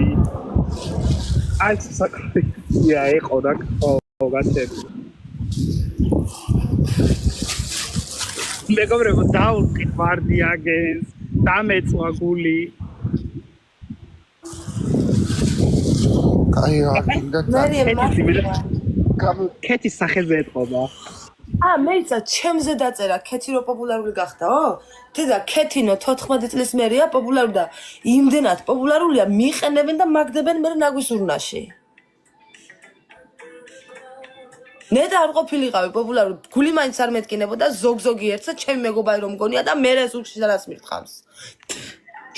აი საკრებია იყო და ხო გასწევი მეგობრებო დაუწყით ვარდიაგენს დამეწვა გული აი რა კეთის სახელზე ეთყობა მეცა ჩემზე დაწერა კეთი რო პოპულარული გახდაო დედა კეთინო 14 წლის მერეა პოპულარული და იმდენად პოპულარულია მიყენებენ და მაგდებენ მე ნაგვის ურნაში ნეტა არ ყოფილიყავი პოპულარული, გული მაინც არ მეტკინებოდა, ზოგ-ზოგი ერთსა ჩემი მეგობარი რომ მგონია და მე ეს უხში რას მირთხავს.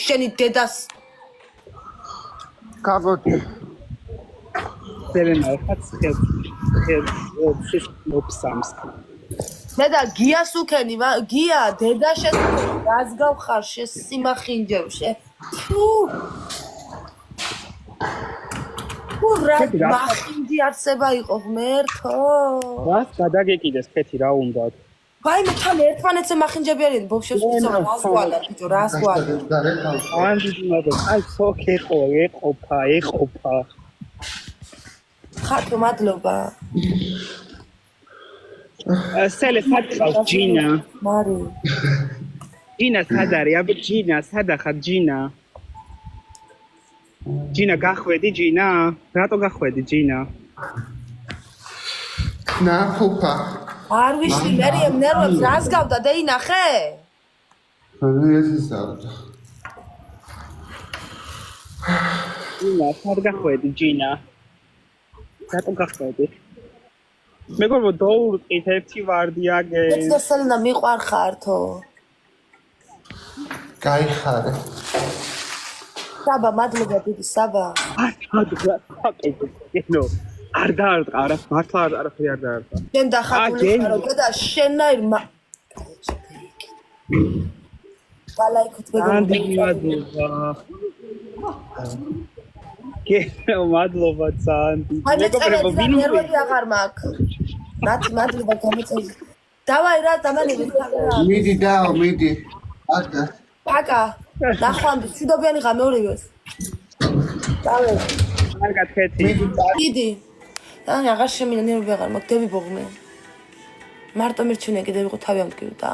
შენი დედას კაბოთი. სელენა ხაც მოფსამს. ნეტა გიას უქენი, გია დედა შესუქენი, რას გავხარ შესიმახინჯევშე. რა მახინჯი არსება იყო ღმერთო. რას გადაგეკიდეს ქეთი რა უნდათ? ვაიმე თან ერთმანეთზე მახინჯები არიან ბოქშეს უცო რას გვალა ბიჭო რას გვალა. ან დიდი მაგას აი სოქე ეყოფა. ხათო მადლობა. სელე ფატყავს ჯინა. მარი. ჯინა სად არის? აბა ჯინა სადა ხარ ჯინა? ჯინა გახვედი ჯინა? რატო გახვედი ჯინა? ნახუპა. არ ვიშლი მერიემ ნერვებს რას გავდა და ინახე? რეზისავდა. ჯინა სად გახვედი ჯინა? რატო გახვედი? მეგობრო დაურყით ერთი ვარდი აგე. ეცნესელნა მიყვარხართო. გაიხარე. საბა მადლობა დიდი საბა. არ დაარტყა რა მართლა არაფერი არ დაარტყა. შენ დახატული ხარო და შენაირ ბალაიქოთ მადლობა. გე მადლობა ძანდი. მეგობრებო ვინმე აღარ მაქვს. მადლობა გამოწევი. დავაი რა დამანები ხარ. მიდი. აკა. აკა. ნახვამდი ცუდობიანი ღამე ორივეს. დავე. კარგად ქეთი. დიდი. ან აღარ შემინა ნერვები აღარ მაქვს დები ბოღმე. მარტო მირჩუნე კიდე ვიყო თავი ამტკივი და.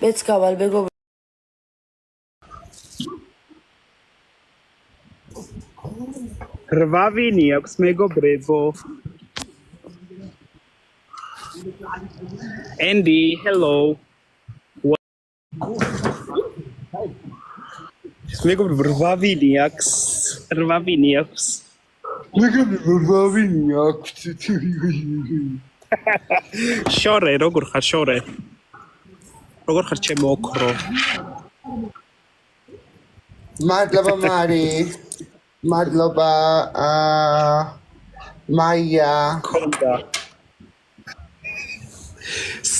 მეც გავალ მეგობრებო. რვავინი აქვს მეგობრებო. Andy, hello. მეგობრებო რვავინი აქვს. შორე, როგორ ხარ შორე? როგორ ხარ ჩემო ოქრო? მადლობა მარი. მადლობა მაია. კონდა.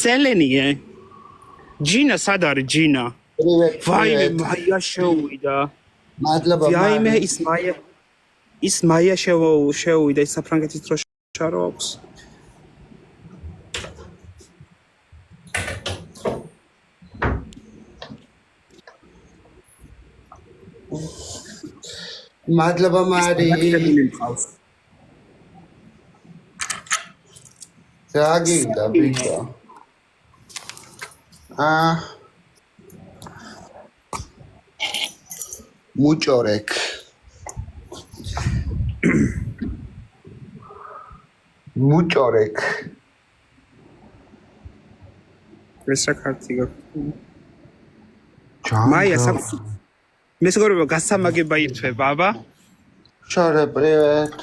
სელენიე. ჯინა სად არის ჯინა? ვაიმე მაია შეუვიდა. მადლობა მარი. ვაიმე ის მაია შეუვიდა ის საფრანგეთის დრო შარობს. მადლობა მარი. რაგინდა ბიჭო. მუჭორეკ. ეს რა კარტი გაქვს? მაია მესგორებო გასამაგება ირთვება აბა? შორე პრივეტ.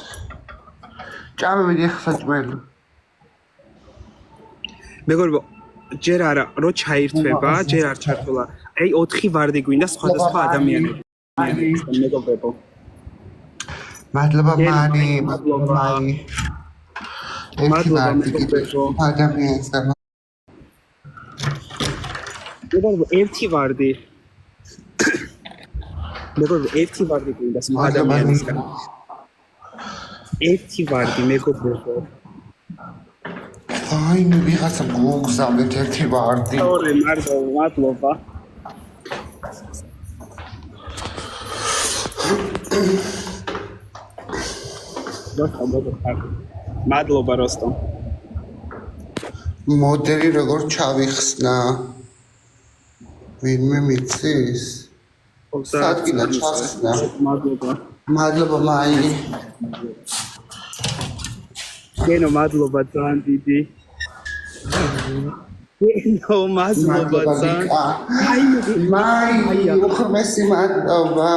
ჭამები ხსაჭმელი. მეგობრებო ჯერ არა რო ჩაირთვება ჯერ არ ჩართულა აი 4 ვარდი გვინდა სხვადასხვა ადამიანები მეგობრებო მადლობა მარი მადლობა მეგობრებო ერთი ვარდი მეგობრებო ერთი ვარდი გვინდა სხვა ადამიანისგან ერთი ვარდი მეგობრებო აი მე ვიღაცა მოგზავნეთ ერთი ვარდი. ორი მადლობა. მადლობა როსტომ. მოდელი როგორ ჩავიხსნა? ვინმე მიცის? სადგინა ჩახსნა. მადლობა. მადლობა მაი. გენო მადლობა ძალიან დიდი. გენო მადლობა ძალიან. მაი უხმესი მადლობა.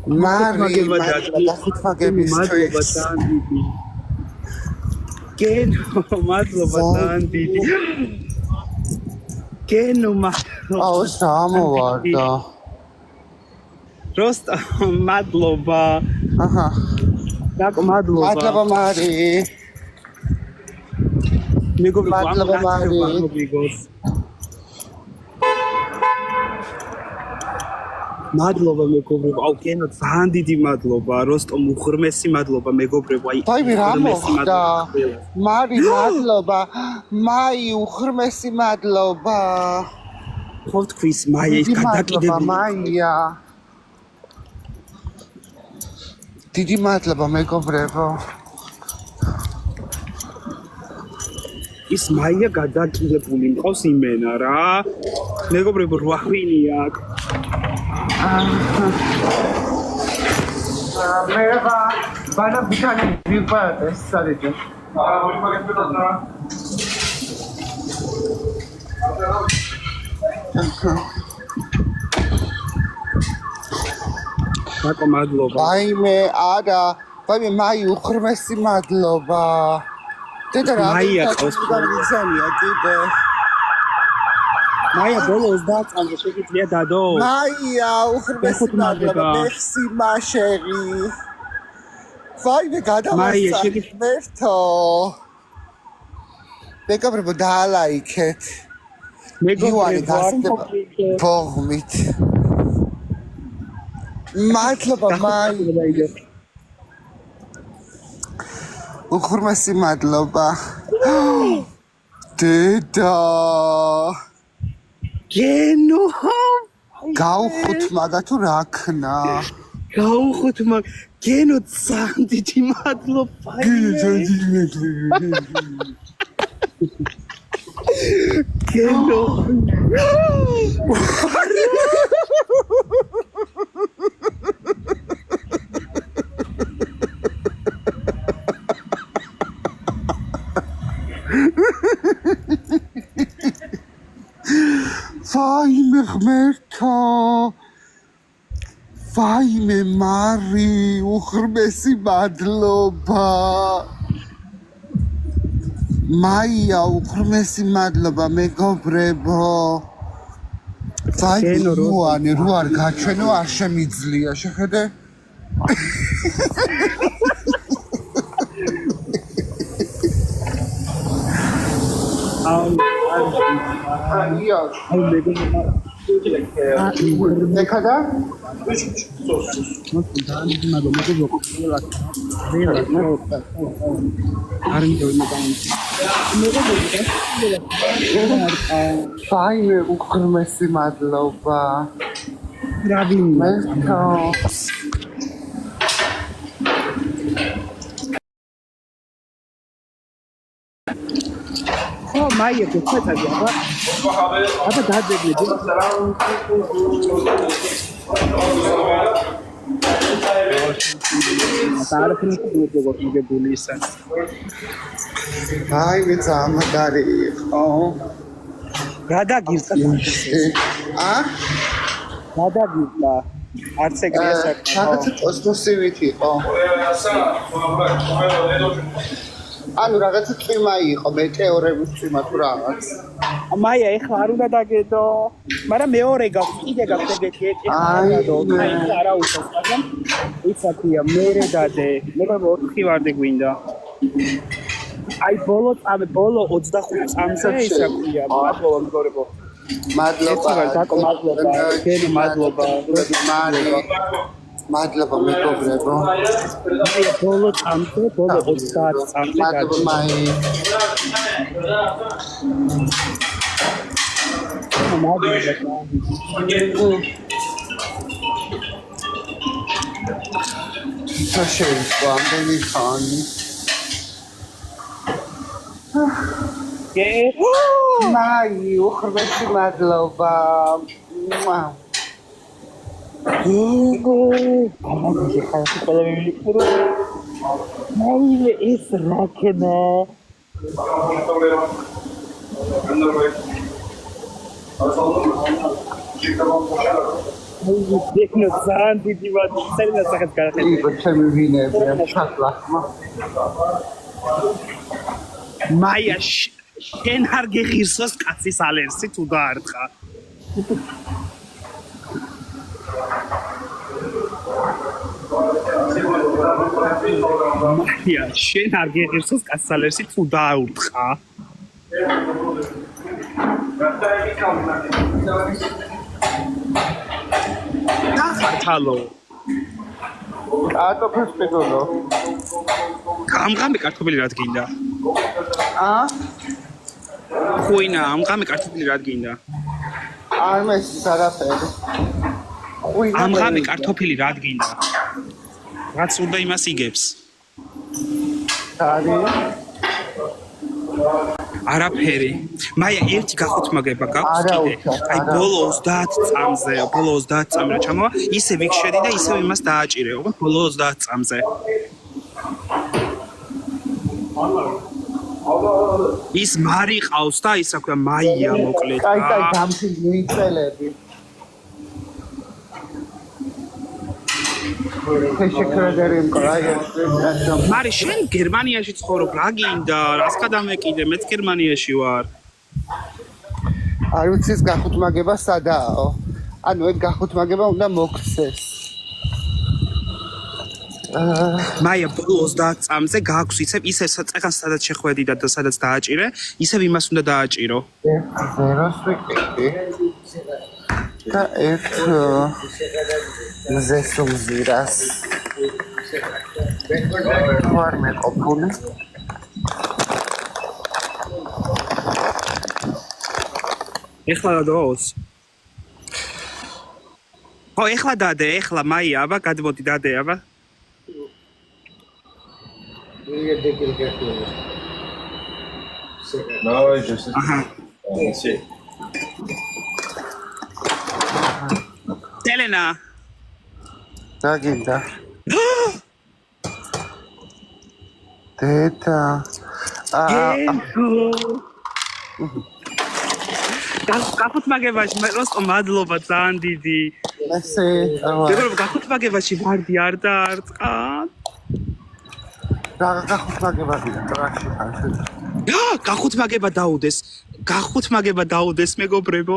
მარი მადლობა ძალიან დიდი. გენო მადლობა ძალიან დიდი. გენო მადლობა. აუ სამოვარდა. Просто მადლობა. აჰა. დაკო მადლობა. მადლობა მარი. მეგობრო მადლობა მარი. მადლობა მეგობრებო, აუ გენო ძალიან დიდი მადლობა, როსტომ უღრმესი მადლობა მეგობრებო, აი ბაიბი რა მოხდა? მარი მადლობა, მაი უღრმესი მადლობა. ხო თქვის მაია ის გადაკიდებული. მაია. დიდი მადლობა მეგობრებო. ის მაია გადაკიდებული მყავს იმენა რა. მეგობრებო 8 ხვინია აქ. Merhaba, bana bir tane büyük patates sadece. დაკო მადლობა. Baime, ada, baime mai უღრმესი მადლობა. დედა რა მაია ყავს გამიზანია კიდე. მაია ბოლო 30 წამზე შეგიძლია დადო? მაია უღრმესი მადლობა, მერსი მაშერი. ვაიმე გადავასწარ მერთო. მეგობრებო დაალაიქეთ. მეგობრებო გასდება ფორმით. მადლობა მაია. უღრმესი მადლობა. დედა გენო გაუხუთმა და თუ რა ქნა გაუხუთმა გენო ძალიან დიდი მადლობა გენო ვაიმე ღმერთო ვაიმე მარი უღრმესი მადლობა მაია უღრმესი მადლობა მეგობრებო ვაიმე რუანი რო არ გაჩვენო არ შემიძლია შეხედე Nekada? Fajne ukrmesi madloba. Mento. ხო მაია გეცადები აბა დაძეგნე აი მეცამაგარი ხო რა დაგირდა გადაგირდა არც ეგრეა საკუთი კოსმოსივით იყო ანუ რაღაცა წვიმა იყო მეტეორების წვიმა თუ რაღაც მაია ეხლა არ უნდა დაგედო მაგრამ მეორე გაქვს კიდე გაქვს ეგეთი ეხლა არა უსწრებს მაგრამ იცათია მერე დადე მეგობრებო 4 ვარდი გვინდა აი ბოლო 25 წამზე ისა ქვია მადლობა მეგობრებო მადლობა დაკო მადლობა გენი მადლობა მადლობა მეგობრებო აი ბოლო 30 წამზე მადლობა მაი შეიძლება ამდენი ხანი მაი უღრმესი მადლობა მაი ეს რაკენა ეკნო ძალიან დიდი მადლობა სერინას სახეთ გაახედე იყო ჩემი ვინები ჩათლა მაია შენ არ გეხირსოს კაცის ალერსი თუ დაარტყა მაია შენ არ გეხირსოს კაცის ალერსი თუ დაარტყა ხართალო კარტოფილს პედოლო ამღამი კარტოფილი რა გინდა ხუინა ამღამი კარტოფილი რა გინდა არ მესის არაფერი ამღამი კარტოფილი რა გინდა რაც უნდა იმას იგებს არაფერი მაია ერთი გახუთმაგება გაქვს კიდე აი ბოლო 30 წამზე ბოლო 30 წამი რა ჩამოვა ისე ვიქშედი და ისე იმას დააჭირე ოღონდ ბოლო 30 წამზე ის მარი ყავს და ისა ქვია მაია მოკლედ კაი გამთილ მიიწელები მარი შენ გერმანიაში ცხოვრობ რა გინდა რას გადამეკიდე მეც გერმანიაში ვარ არ ვიცი ეს გახუთმაგება სადაო ანუ ეს გახუთმაგება უნდა მოქცეს მაია ბოლო 30 წამზე გააქვს ისე წეგან სადაც შეხვედი და სადაც დააჭირე ისევ იმას უნდა დააჭირო ზეროს ვიკეთე და ერთ მზესუმზირას ვარ მეყოფული ეხლა დადოს ხო ეხლა დადე ეხლა მაია აბა გადმოდი დადე აბა No, I just. Sí. Elena. რა გინდა? დედა. გახუთმაგებაში მე როსტო მადლობა ძალიან დიდი. ესე. მეგობრებო გახუთმაგებაში ვარდი არ დაარტყა. რა გახუთმაგებაში ტრაში ხარ? გახუთმაგება დაუდეს მეგობრებო.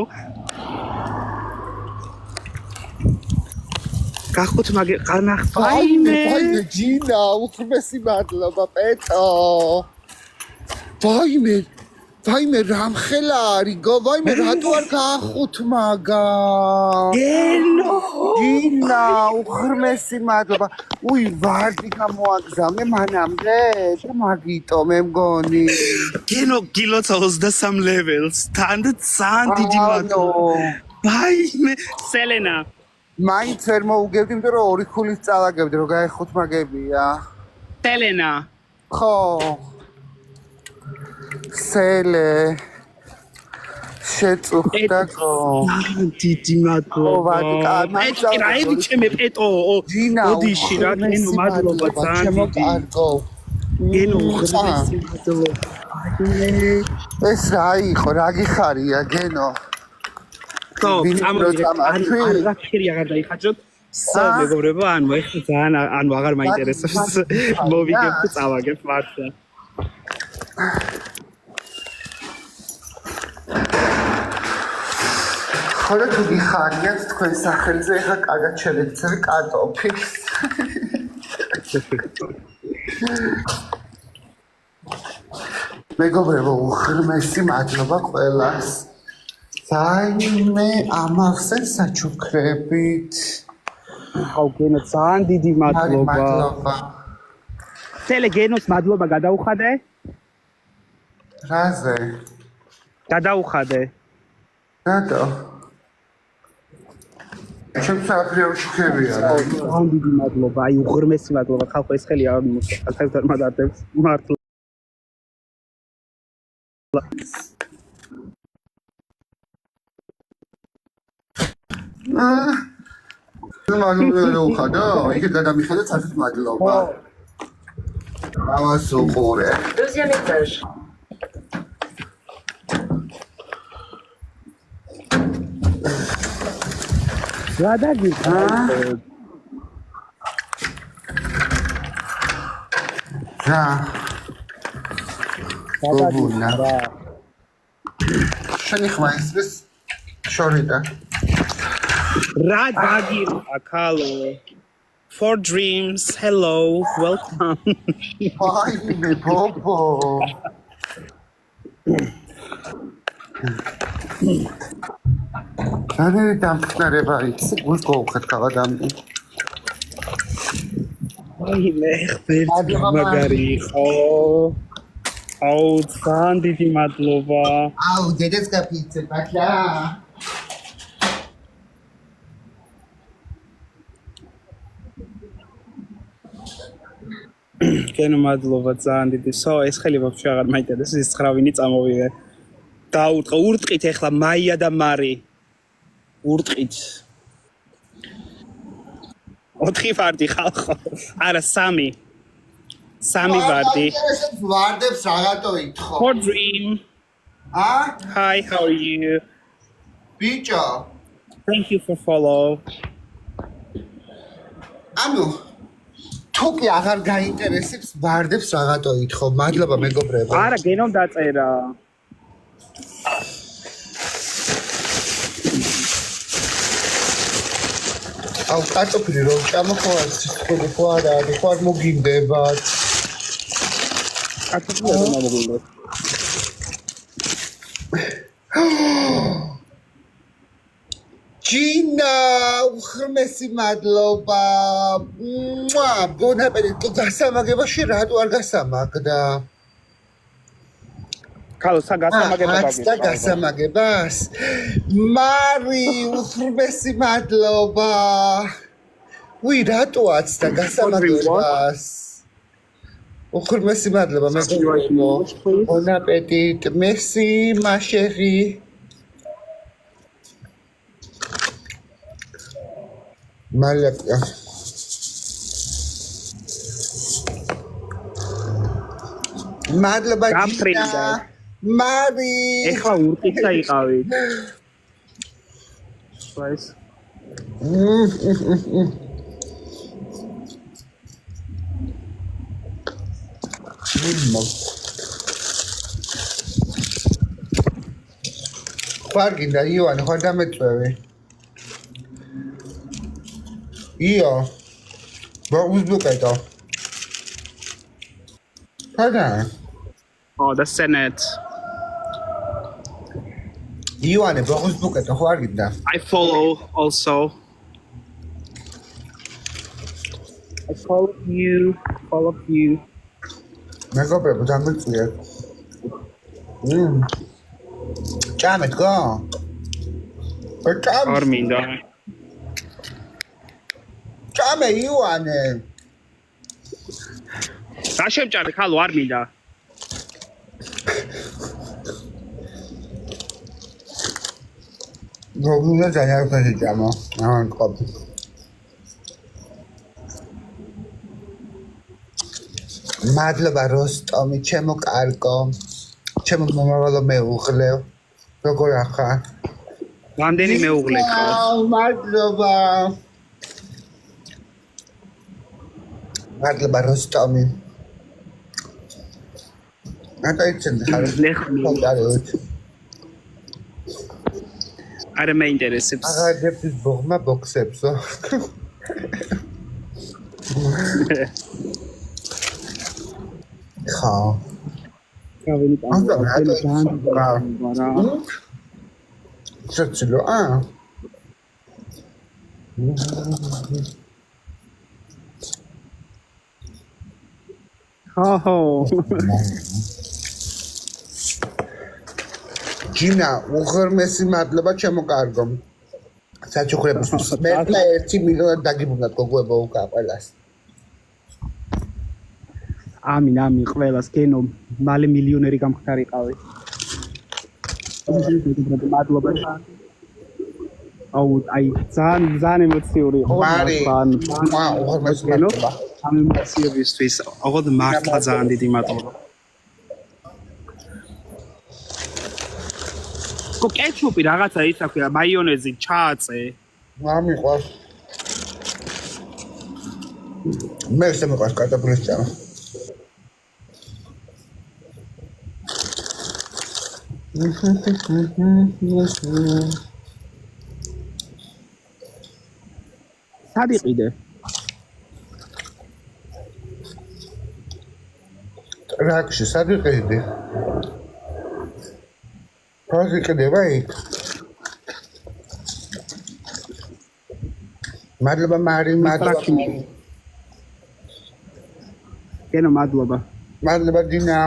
გახუთმაგე ყანახტაიმე ჯინა უხმესი მადლობა პეტო ვაიმე რამხელა არიგო ვაიმე რატო არ გახუთმაგა ჯინა უხმესი მადლობა უი ვარდი გამოაგზავნე მანამდე და მაგიტო მე მგონი გენო გილოცა 23 levels თან ძალიან დიდი მადლობა ვაიმე სელენა მაინც ვერ მოუგებდი, იმიტომ რომ ორი ხულის წავაგებდი, რომ გაეხუთმაგებია. სელენა. ხო. სელე. შეწუხდა გო. დიდი მადლობა. პეტო, რაიდი ჩემე პეტო. ოდიში რა, გენო მადლობა ძალიან დიდი. გენო მადლობა. ეს რა იყო, რა გიხარია გენო? არაფერი აღარ დაიხაჭოთ. მეგობრებო, ანუ ეხლა ძალიან ანუ აღარ მაინტერესებს. მოვიგებ და წავაგებ მართლა. ხოლო თუ გიხარიათ თქვენ სახელზე ეხლა კარგად შევეცდები კარტოფილს. მეგობრებო, უღრმესი მადლობა ყველას. საიმე ამავსე საჩუქრებით. ხავ გენო ძალიან დიდი მადლობა. თელე გენოს მადლობა გადაუხადე? რაზე? გადაუხადე. რატო? ჩემს აპრიორჩუქებია რა. ძალიან დიდი მადლობა. აი უღრმესი მადლობა. ხალხო ეს ხელი არ მოსახელთან მადარტებს მართლა. მადლობა უხადო, იქ გადამიხედა წასით მადლობა. ამას უყურე. Deuxième étage. რა დაგიხარ? რა ბუბუნა შენი ხმა ის შორიდა რა დაგიხარ ქალო For dreams hello welcome აი მე ბობო განერი დამხნარება ის გულს გოუხეთ კავადამი აი მე ხბერდი მაგარი ხო აუ ძალიან დიდი მადლობა აუ დედას გაფიცე ბაკლა კენო მადლობა ძალიან დიდი სო ეს ხელი ვაფშე აღარ მაინტერესებს ის 9 ვინი წამოვიდე დაუტყო ურტყით ეხლა მაია და მარი ურტყით 4 ვარდი ხალხო არა 3 ვარდი ვარდებს რაღაცო ითხო For dream Hi how are you ბიჭო Thank you for follow ანუ თუ კი აღარ გაინტერესებს ვარდებს რაღაცო ითხო მადლობა მეგობრებო არა გენომ დაწერა აუ კარტოფილი რომ ჩამოხვალ სიტყვები ხო არა ხო არ მოგინდებათ კარტოფილი არ მოგინდებათ ჯინა უხრმესი მადლობა ბონაპეტი გასამაგებაში რატო არ გასამაგდა ქალო საგასამაგებას და გასამაგებას მარი უხრმესი მადლობა ვი რატოაც და გასამაგებას უხრმესი მადლობა მეგობრებო ბონაპეტით მესი მაშერი მალაკა მადლობა ჯინა მარი ეხლა ურტყით დაიყავი სვაის ხარგინდა ივანე ხარ დამეწვევი ია ბაუზბუკეტა ხარა Oh, the Senate. ივანე ბაუზბუკეტა ხარგინდა I follow also. I follow you. მეგობრებო დამეწვიეთ ჭამე თქო არ მინდა. ჭამე ივანე რა შემჭარე ხალო არ მინდა. გოგუნა ძალიან ჭამა ან ყობი მადლობა როსტომი ჩემო კარგო ჩემო მომავალო მეუღლე როგორ ახარ რამდენი მეუღლე გყავს? მადლობა როსტომი აკაიცენ ხარ არა მეინტერესებს. აღარებს ბოღმა ბოქსებსო ხა გავინი შეცილო ჰო ჯინა უღრმესი მადლობა ჩემო კარგო საჩუქრებისთვის მერტლა 1 მილიონად დაგიბრუნდათ გოგოებო უკა ყველას ამინ ყველას გენო მალე მილიონერი გამხდარიყავი მადლობა აუ აი ძალიან ემოციური იყო უღრმესი მადლობა ამ ემოციებისთვის აღოდ მართლა ძალიან დიდი მადლობა კეჩუპი რაღაცა ისა ქვია მაიონეზი ჩააწე მიყვარს. მე ესე მიყვარს კარტოფილის ჭამა. სად იყიდე? რაკში, სად იყიდი? πώς იყიდება იქ? მადლობა მარი, მადლობა. კენო მადლობა. მადლობა დინა.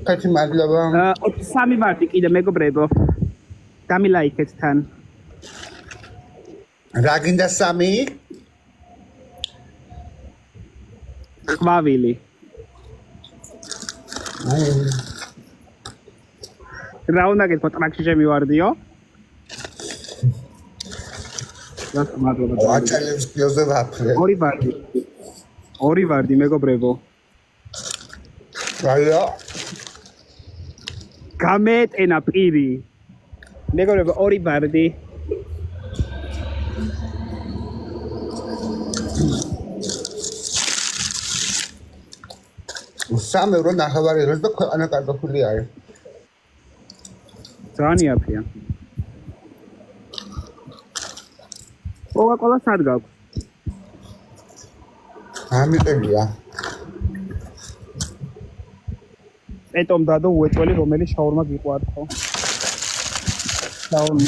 კაცი მადლობა. 23 მარტი კიდე მეგობრებო. დამილაიქეთ თან. რა გინდა 3? ყვავილი. რა უნდა გეთქვა ტრაქში შემივარდიო? მადლობა. აჭალებს გიოზე ვაფრე. ორი ვარდი მეგობრებო. რაია? გამეტენა პირი. მეგობრებო, ორი ვარდი. €3 ნახევარი როს და ქვეყანა კარტოფილი არის. ძალიან იაფია. კოკა-კოლა სად გაქვს? ამიყებია. ეტომ დადო უეჭველი რომელიც შაურმა გიყვარხო.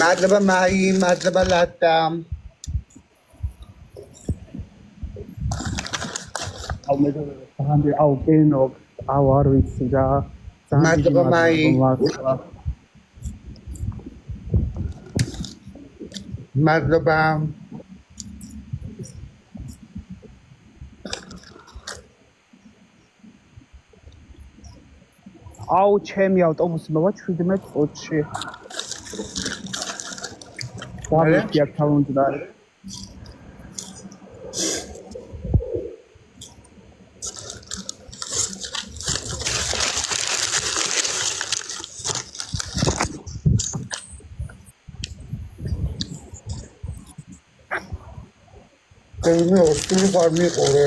მადლობა მაი, მადლობა ლატა. აუ კენო, აუ არ ვიცი რა. მადლობა მაი. მადლობა. აუ ჩემი ავტობუსი მოვა 17 წუთში. დავიქი აქ თავუნდარი. მე ოსტული ხარ მიყურე.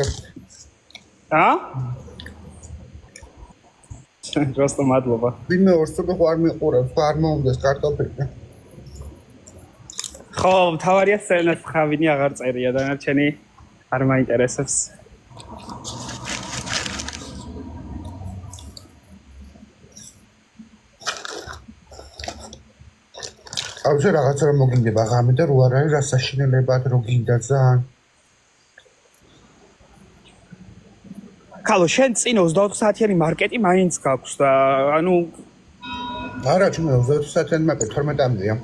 просто მადლობა. მე ოსტული ხარ მიყურე, ხარ მომდეს კარტოფილი. ხო, თავარია სელნას ხავინი აღარ წერია, დანარჩენი არ მაინტერესებს. ავზე რაღაცა რომ მოგინდება ღამე და რო არ არის რა საშინელებად რო გინდა ძალიან. კალო, შენ წინ 24 საათიანი მარკეტი მაინც გაქვს და ანუ არა, ჩვენ 24 საათიანი მარკეტი 12-მდეა.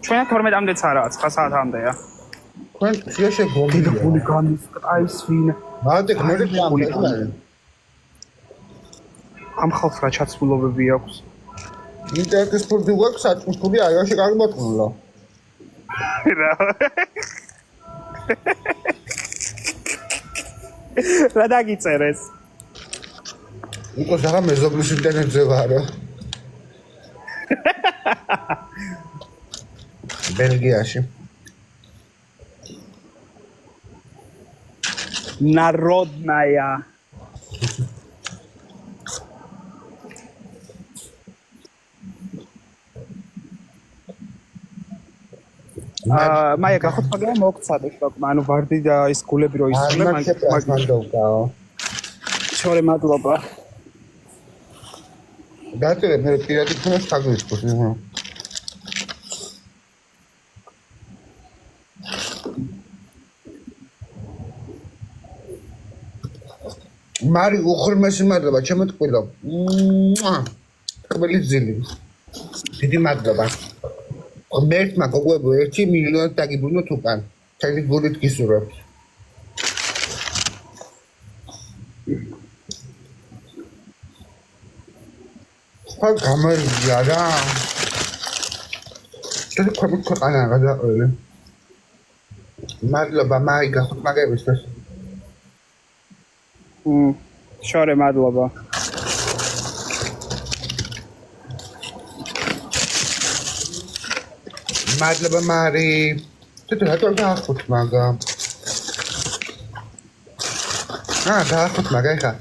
ჩვენ 12-მდეც არაა, 9 საათამდეა. თქვენ შეშე გოგიდა. გული განისკაის ვინ. მადე გნერი გამგებული. ამ ხალხს რა ჩაცმულობები აქვს. ინტერნეტის ფული გვაქვს, საჭმლის ფული აიოში კარგი მოწყობილო. რა. რა დაგიწერეს? უკო ზაღა მეზობლის ინტერნეტზე ვარო. ბელგიაში. Народная. მაია გახოთ მაგრამ მოგცადე შოკმა ანუ ვარდი და ის გულები რო ისწრებ მაგდოვკაო შორე მადლობა დაწერე მე პირადი თუნდაც თაგვისკოს მარი უხურმესი მადლობა ჩემო ტყვილო ტყბილი ძილი დიდი მადლობა მერტმა გოგოებო 1 მილიონად დაგიბრუნოთ უკან თელი გულით გისურვებთ ხა გამარჯვია რა ეს ქვეყანა გადაყოლე მადლობა მაი გახოთ მაგებისთვის შორე მადლობა მადლობა მარი. ცოტა რატო დაახოთ მაგა? დაახოთ მაგა ხა.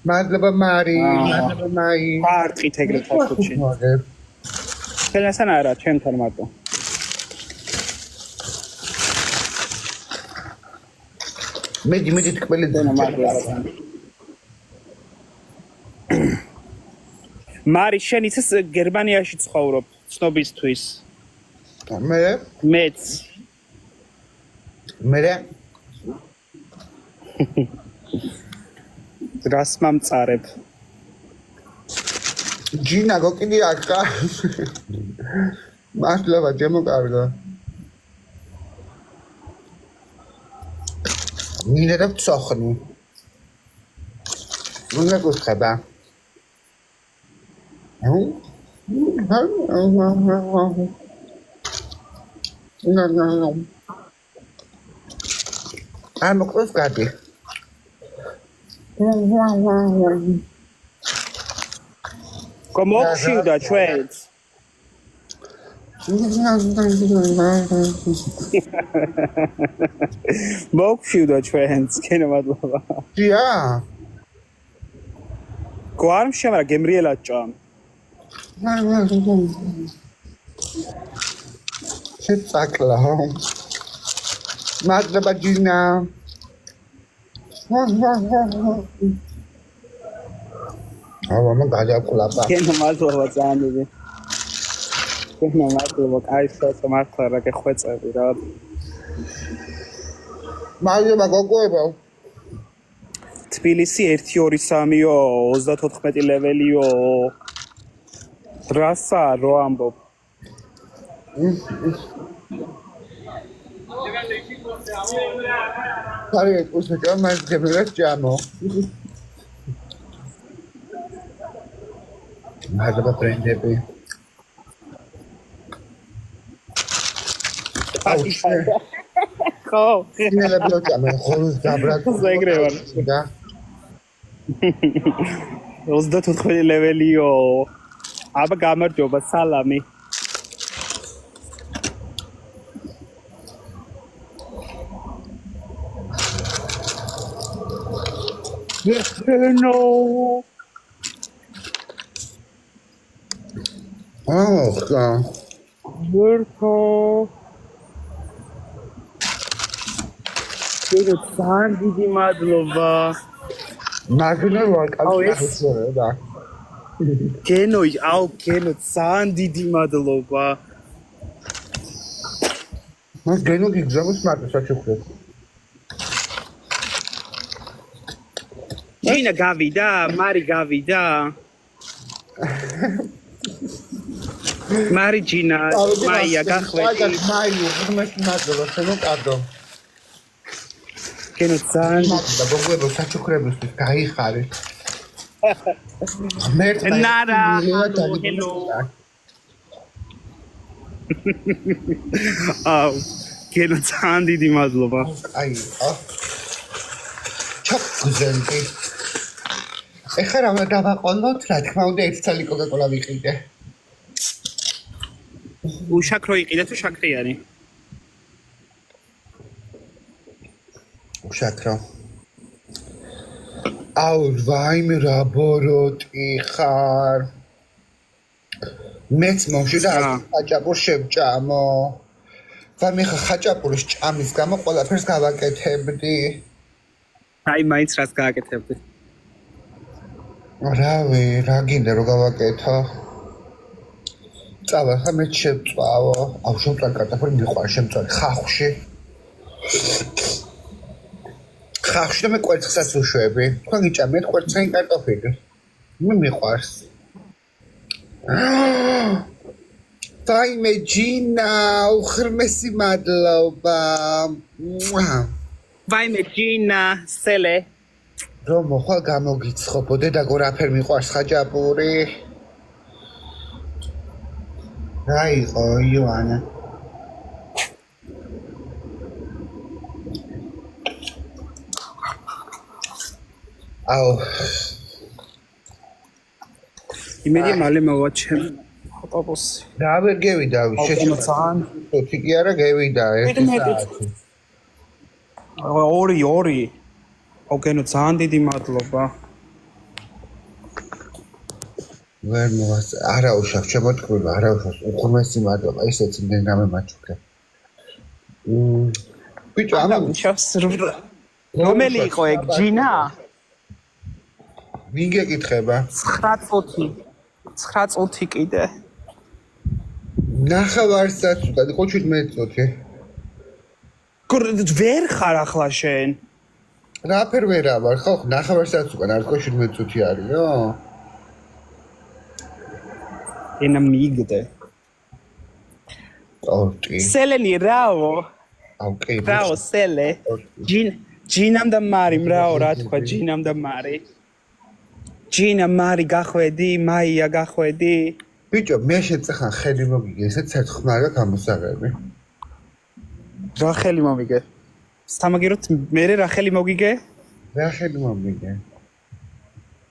მადლობა მარი, მადლობა მაი. ფარტყით ეგრეთ ახუთში. ხელასან არა, ჩემთან მარტო. მედი თქმელი მადლობა. მარი შენ ისე გერმანიაში ცხოვრობ ცნობისთვის. მეც. რას მომწარებ? ჯინა გოკიდი აკა. მადლობა ჩემო კარგო. მინდა და ვცოხნი. უნდა გუხება. მოკლეს გადი. Komokshida trades. Mokshida trades. Kena madlova. Ja. Guarm shamara Gabriela John. შეცაკლა. მადლობა ჯინა. მამა გადაყლაპა. კენა მადლობა ძალიან. კენა მადლობა, კაისო მართლა რა გეხვეწები რა. მადლობა გოგოებო. თბილისი 1-2-3-ო 34 ლეველიო. რასა რო ამბობ. Pare questo che ma che mi facciamo? Ma devo prendere qui. Co. Nella blocca ma con zabra. Sai greva. Da. 34 ლეველიო. აბა გამარჯობა, სალამი. No. Virgo. Geno ძალიან დიდი მადლობა. მაგნევა კაცი და. გენო ძალიან დიდი მადლობა. მას გენო გიგზავნოს მარტო საჩუქრად. ჯინა გავიდა, მარი გავიდა. მარი ჯინა, მაია გახვედი. მაია, ღმერთს მადლობა, შენო კარგო. გენო ძალიან და გოგოებო საჩუქრებისთვის გაიხარეთ. ნარა, ჰელო. აუ, გენო ძალიან დიდი მადლობა. აი, ჩაკუზენდი. ეხლა რა უნდა დავაყოლოთ, რა თქმა უნდა, ერთ წელი კოკაკოლა ვიყიდე. უშაქრო იყიდე თუ შაქრიანი? უშაქრო. აუ, ვაიმე რა ბოროტი ხარ. მეც მომშვიდა ხაჭაპურ შევჭამო. და მე ხაჭაპურის ჭამის გამო ყველაფერს გავაკეთებდი. აი, მაინც რას გააკეთებდი? რავი, რა გინდა რომ გავაკეთო? წავა, ხა მე შევწვავო. აუ, შევწვარ კარტოფილი მიყვარ შევწვარ ხახში. ხახში და მე კვერცხსაც უშვები. თქვენ გიჭამეთ კვერცხიანი კარტოფილი. მე მიყვარს. დაიმე ჯინა, უღრმესი მადლობა. ვაიმე ჯინა, სელე. რომ მოხვალ გამოგიცხობო, დედაგო რაფერ მიყვარს ხაჭაპური. რა იყო იოანა? აუ. იმედი მალე მოვაჩენ. ავტობუსი. და ვერ გევიდა აუკენო ძალიან. თუთი კი არა გევიდა 1 საათი. 2. აუკენო ძალიან დიდი მადლობა. ვერ მოას არა უშავ შემოთქვივა არა უშავ უღრმესი მადლობა ისეც იმდენ გამემაჩუქე. ბიჭო ამა უშავს რომელი იყო ეგ ჯინა? ვინ გეკითხება? 9 წუთი კიდე. ნახევარსაც უკან იყო 17 წუთი. ვერ ხარ ახლა შენ? რაფერ ვერა ვარ ხო ნახევარსაც უკან არ თქო 17 წუთი არისო? ენა მიგდე. ტორტი. სელენი რაო? აუკე. რაო სელე? ჯინამ და მარი რაო რა თქვა ჯინამ და მარი? ჯინა მარი გახვედი, მაია გახვედი. ბიჭო მე შეწახან ხელი მოგიგე ესეც ერთხმარა გამოსაღები. რა ხელი მომიგე? სამაგეროთ მე რა ხელი მოგიგე? რა ხელი მომიგე?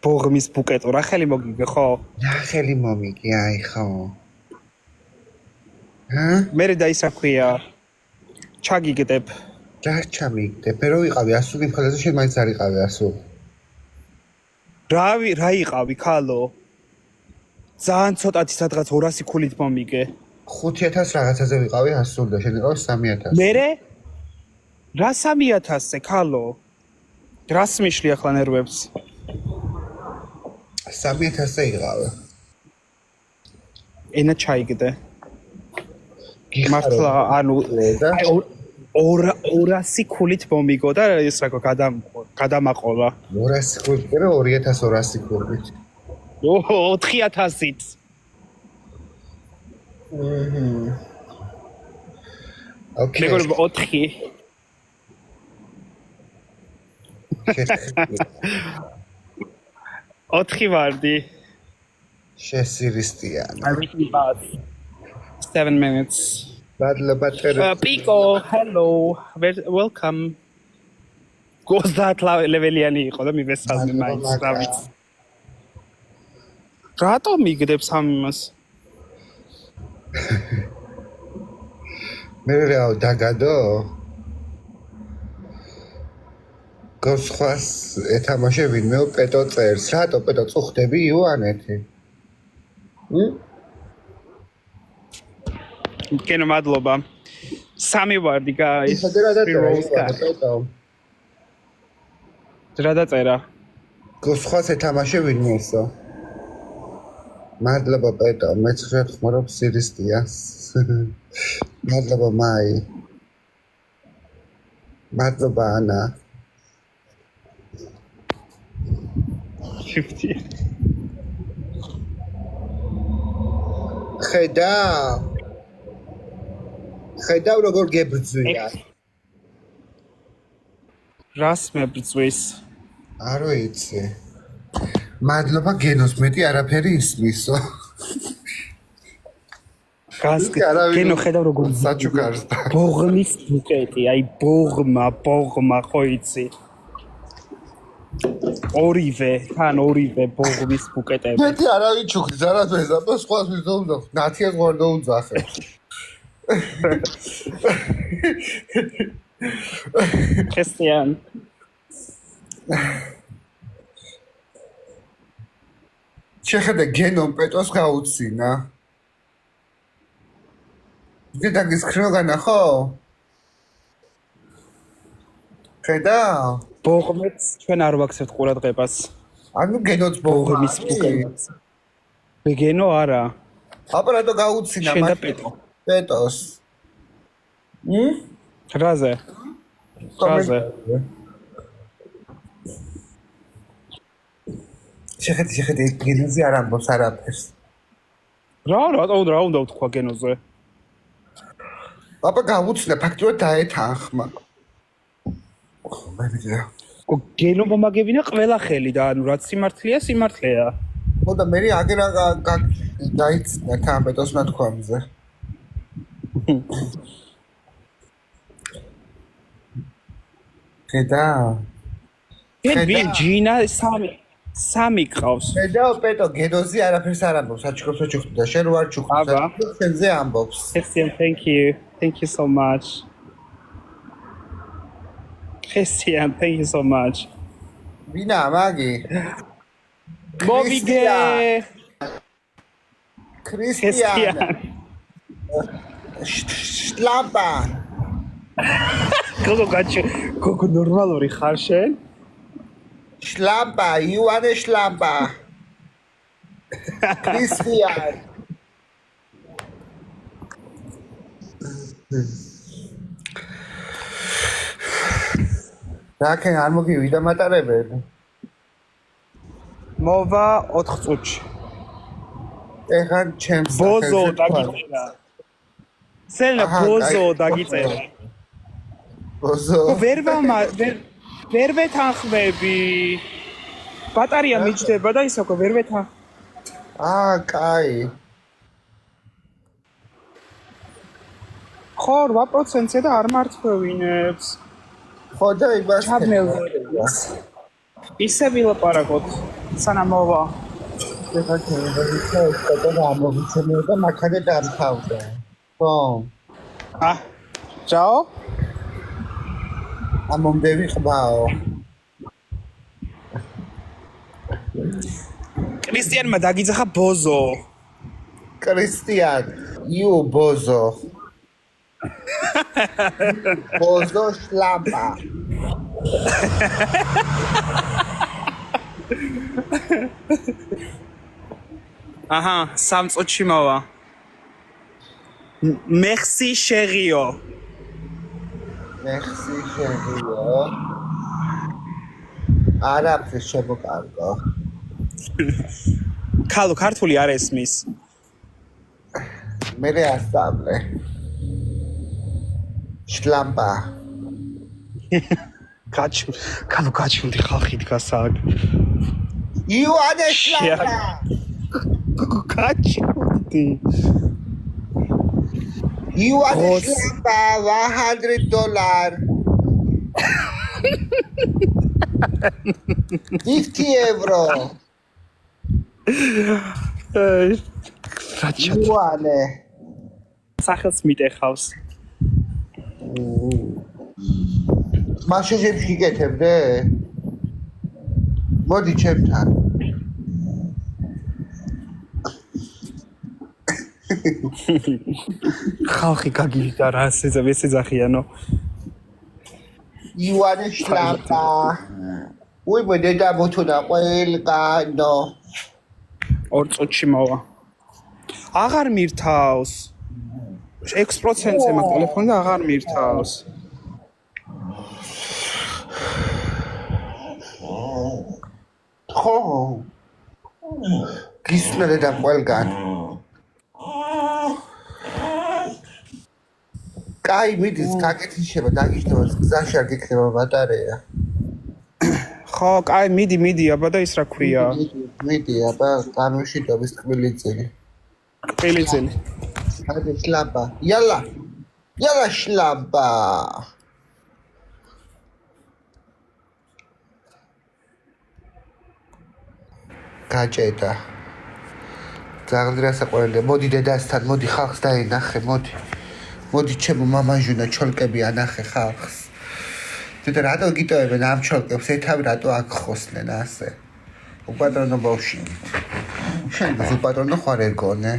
ბოღმის ბუკეტო რა ხელი მოგიგე ხო? რა ხელი მომიგე აი ხო? ჰა? მე დაისაქვია. ჩაგიგდებ. რა ჩამიგდებ? მე რო ვიყავი ასული მხოლოდ შენ მაინც არ იყავი ასული. რა იყავი ქალო? ძალიან ცოტათი სადღაც 200 ქულით მომიგე. 5000 რაღაცაზე ვიყავი ასული და შენ იყავი 3000. მერე? რა 3000-ზე ქალო? რას მიშლი ახლა ნერვებს? 3000-ზე იყავი. ენა ჩაიგდე. მართლა ანუ 200 ქულით მომიგო და ეს რა გადამაყოლა. 200 ქულით კი რა 2200 ქულით. 4000-ით. ოკეი. მეგობრებო 4. ოთხი ვარდი. შესირისტიან. I really bad. 7 minutes. მადლობა წერე. Pico, hello. Welcome. გოსდათ ლეველიანი იყო და მივესალმე მაინც დავით. რატომ მიგდებს ამას? მე რა დაგადო? გოსხვას ეთამაშე ვინმე პეტო წერს. რატო პეტო წუხდები იოანეთი? კენო მადლობა. 3 ვარდი guys. პეტო. რა დაწერა? გოსხვას ეთამაშე ვინმესო? მადლობა პეტო, მეცხრად ხმარობ სირისტიას. მადლობა მაი. მადლობა ანა. 50. ხედავ როგორ გებრძვია. რას მებრძვის? არ ვიცი. მადლობა გენოს მეტი არაფერი ისმისო. გენო ხედავ როგორ საჩუქარს. ბოღმის ბუკეტი, აი ბოღმა ხო იცი. ორივე ბოღმის ბუკეტები. მეტი არავინ ჩუქდი, ზარათვეს და სხვას ვიზონდა. ნათიას ვარდო უძახე. ქრისტიან შეხედე გენომ პეტოს გაუცინა. დედაგის ქროგანა ხო? ხედა? ბოღმებს ჩვენ არ ვაქცევთ ყურადღებას. ანუ გენოც ბოღმის ბუკეტს. ბეგენო არა. აპარატო გაუცინა შენ და პეტო. პეტოს. რაზე? შეხედე გენოზე არ ამბობს არაფერს. რა უნდა ვთქვა გენოზე? აბა გაუცინა ფაქტურად დაეთანხმა. გენო მომაგებინა ყველა ხელი და ანუ რაც სიმართლეა. ხო და მე აგერა დაიცინა თან პეტოს ნათქვამზე. ხედა? ვინ ჯინა 3 3 ყავს. და პეტო გედოზე არაფერს არ ამბობს, აჩქრობს ჩუხდა, შენ რო არ ჩუხდა, შენზე ამბობს. Christian, thank you. Thank you so much. Christian, thank you so much. ვინა მაგი? მოვიგე. ქრისტიან. შლამპა. გოგო ნორმალური ხარ შენ? შლამპა, იოანე შლამპა. ქრისტიან. რაკენ არ მოგივიდა მატარებელი? მოვა 4 წუთში. ეხლა ჩემს ბოზო დაგიწერა. სელა ბოზო დაგიწერა. ბოზო. ვერ ვეთანხმები. ბატარია მიჯდება და ისოქო ვერ ვეთან. კაი. ხო 8%-ზე და არ მართვევინებს. ხო და იმას ისე ვილაპარაკოთ სანამ მოვა. ეხლა ჩემს და ამოვიცემე და მაგქანე დამთავრდა. ხო. ჯაო? ამომდევი ყბაო. კრისტიანმა დაგიძახა ბოზო. კრისტიან, იუ ბოზო. ბოზო შლამპა. აჰა, 3 წუთში მოვა. Merci chério. Merci chério. არაფერს შემოკარგო. ქალო ქართული არ ესმის. მე ასწავლე. შლამპა. ქალო გაჩვენდი ხალხი დგასაგ. იოანე შლამპა. გაჩვენდი. იოანე შლამპა $100. 50 euro. იოანე. სახელს მიტეხავს. მაშინებში გიკეთებდე? მოდი ჩემთან. ხალხი გაგივიდა რა ესეძახიანო. იოანე შლამპა. უიმე დედა მოთუნა ყველგანო. 2 წუთში მოვა. აღარ მირთავს. 6%-ზე მაგ ტელეფონი და აღარ მირთავს. ხო. გისმენე დედა ყველგან. კაი მიდის გაკეთიშება დაგიჟდება გზაში არ გიქნება ბატარეა. ხო, კაი მიდი აბა და ის რა ქვია? მიდი აბა გამიშიდობის კბილიძელი. კბილიძელი. აი შლამპა. იალა შლამპა. გაჭედა. ზაღლდრასა ყოველდღე მოდი დედასთან, მოდი ხალხს დაენახე, მოდი. მოდი ჩემო მამაჟუნა ჩოლკები ანახე ხალხს. დედა რატო გიტოვებენ ამ ჩოლკებს? ეთავი რატო აქ ხოსნენ ასე? უპატრონო ბავშვი. შენ უპატრონო ხარ ეგონე?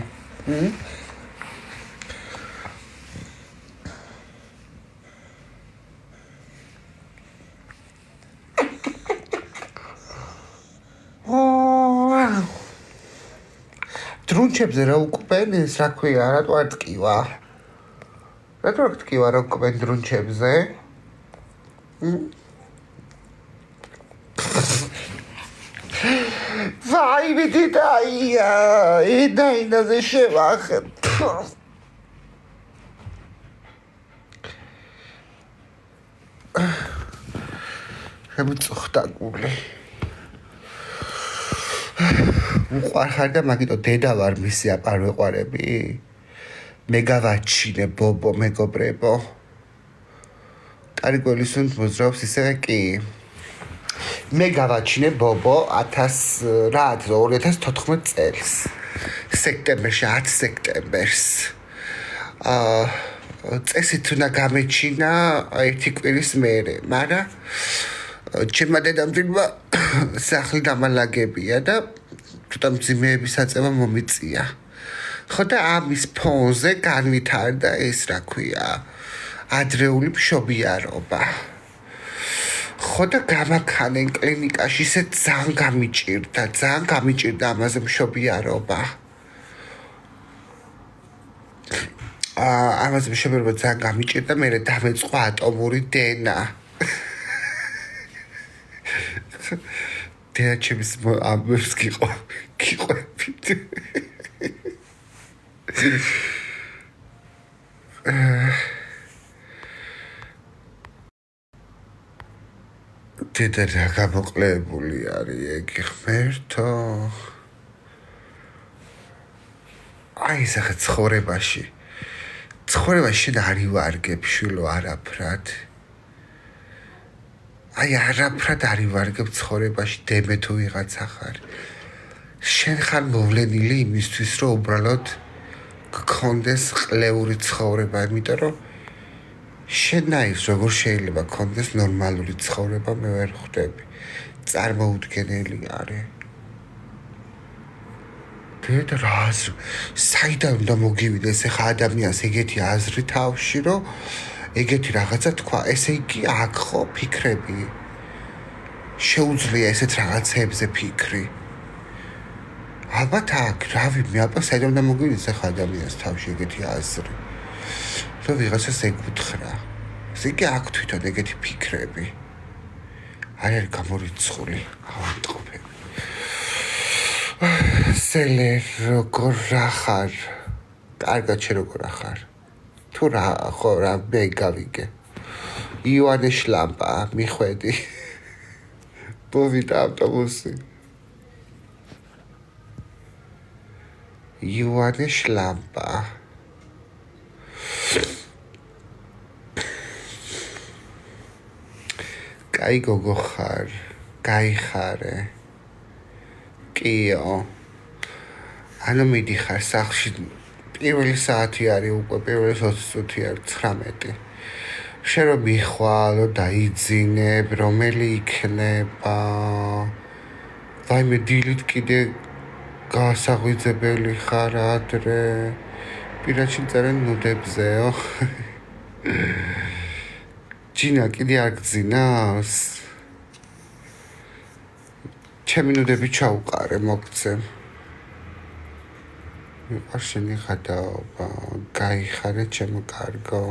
დრუნჩებზე რა უკბენ ეს რა ქვია, რატო არ ტკივა? რატო არ ტკივა რა უკბენ დრუნჩებზე? ვაი მიდიდაია, ინაინაზე შევახებ. შემიწუხდა გული. უყვარხარ და მაგიტო დედა ვარ მისი არ ვეყვარები? მე გავაჩინე ბობო მეგობრებო. კარგი გველის უნდა მოძრაობს ისევე კი. მე გავაჩინე ბობო 2014 წელს სექტემბერში 10 სექტემბერს წესით უნდა გამეჩინა ერთი კვირის მერე მაგრამ ჩემმა დედამძილმა სახლი დამალაგებია და ცოტა მძიმეების აწევა მომიწია ხო და ამის ფონზე განვითარდა ეს რა ქვია ადრეული მშობიარობა ხო და გამაქანენ კლინიკაში ისე ძალიან გამიჭირდა ამაზე მშობიარობა ამაზე მშობიარობა ძალიან გამიჭირდა მე დამეწყო ატომური დენა დენა ჩემს ამბებს გიყვებით დედა რა გამოკლებული არის ეგ ღმერთო აი სახე ცხოვრებაში შენ არ ივარგებ შვილო არაფრად აი არაფრად არ ივარგებ ცხოვრებაში დემე თუ ვიღაცა ხარ შენ ხარ მოვლენილი იმისთვის რომ უბრალოდ გქონდეს ყლეული ცხოვრება იმიტომ რომ შენაირს როგორ შეიძლება გქონდეს ნორმალური ცხოვრება მე ვერ ხვდები წარმოუდგენელი არის დედა რა საიდან უნდა მოგივიდეს ეხა ადამიანს ეგეთი აზრი თავში რომ ეგეთი რაღაცა თქვა ესე იგი აქ ხო ფიქრები შეუძლია ესეთ რაღაცებზე ფიქრი ალბათ აქ რავი მე აბა საიდან უნდა მოგივიდეს ეხა ადამიანს თავში ეგეთი აზრი რომ ვიღაცას ეკუთხრა ესე იგი აქ თვითონ ეგეთი ფიქრები არ არის გამორიცხული ავადმყოფები სელე როგორ რა ხარ კარგად შე როგორ ხარ თუ რა ხო რა მე გავიგე ივანე შლამპა მიხვედი მოვიდა ავტობუსი ივანე შლამპა კაი გოგო ხარ გაიხარე კიო ანუ მიდიხარ სახლში პირველი საათი არის უკვე პირველი 20 წუთი არის 19 შენ რომ მიხვალო დაიძინებ რომელი იქნება ვაიმე დილით კიდე გასაღვიძებელი ხარ ადრე პირადში წერენ ნუდებზეო ჯინა კიდე არ გძინავს ჩემი ნუდები ჩაუყარე მოგცემ არ შენი ხადაობა გაიხარე ჩემო კარგო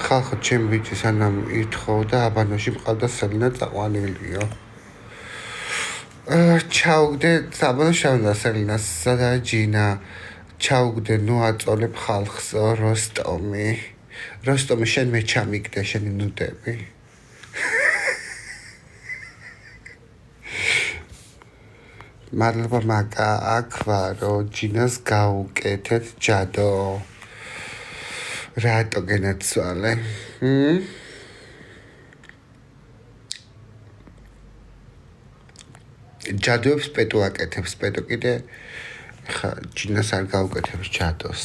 ხალხო ჩემ ბიჭი სანამ ითხოვდა აბანოში მყავდა სელინა წაყვანილიო ჩაუგდე საბანოში ჩავდა სელინას სადა ჯინა ჩაუგდე ნუ აწოლებ ხალხს როსტომი შენ მე ჩამიგდე შენი ნუდები მადლობა მაგა აქ ვარო ჯინას გაუკეთეთ ჯადო რატო გენაცვალე ჯადოებს პეტო აკეთებს პეტო კიდე ხა ჯინას არ გაუკეთებს ჯადოს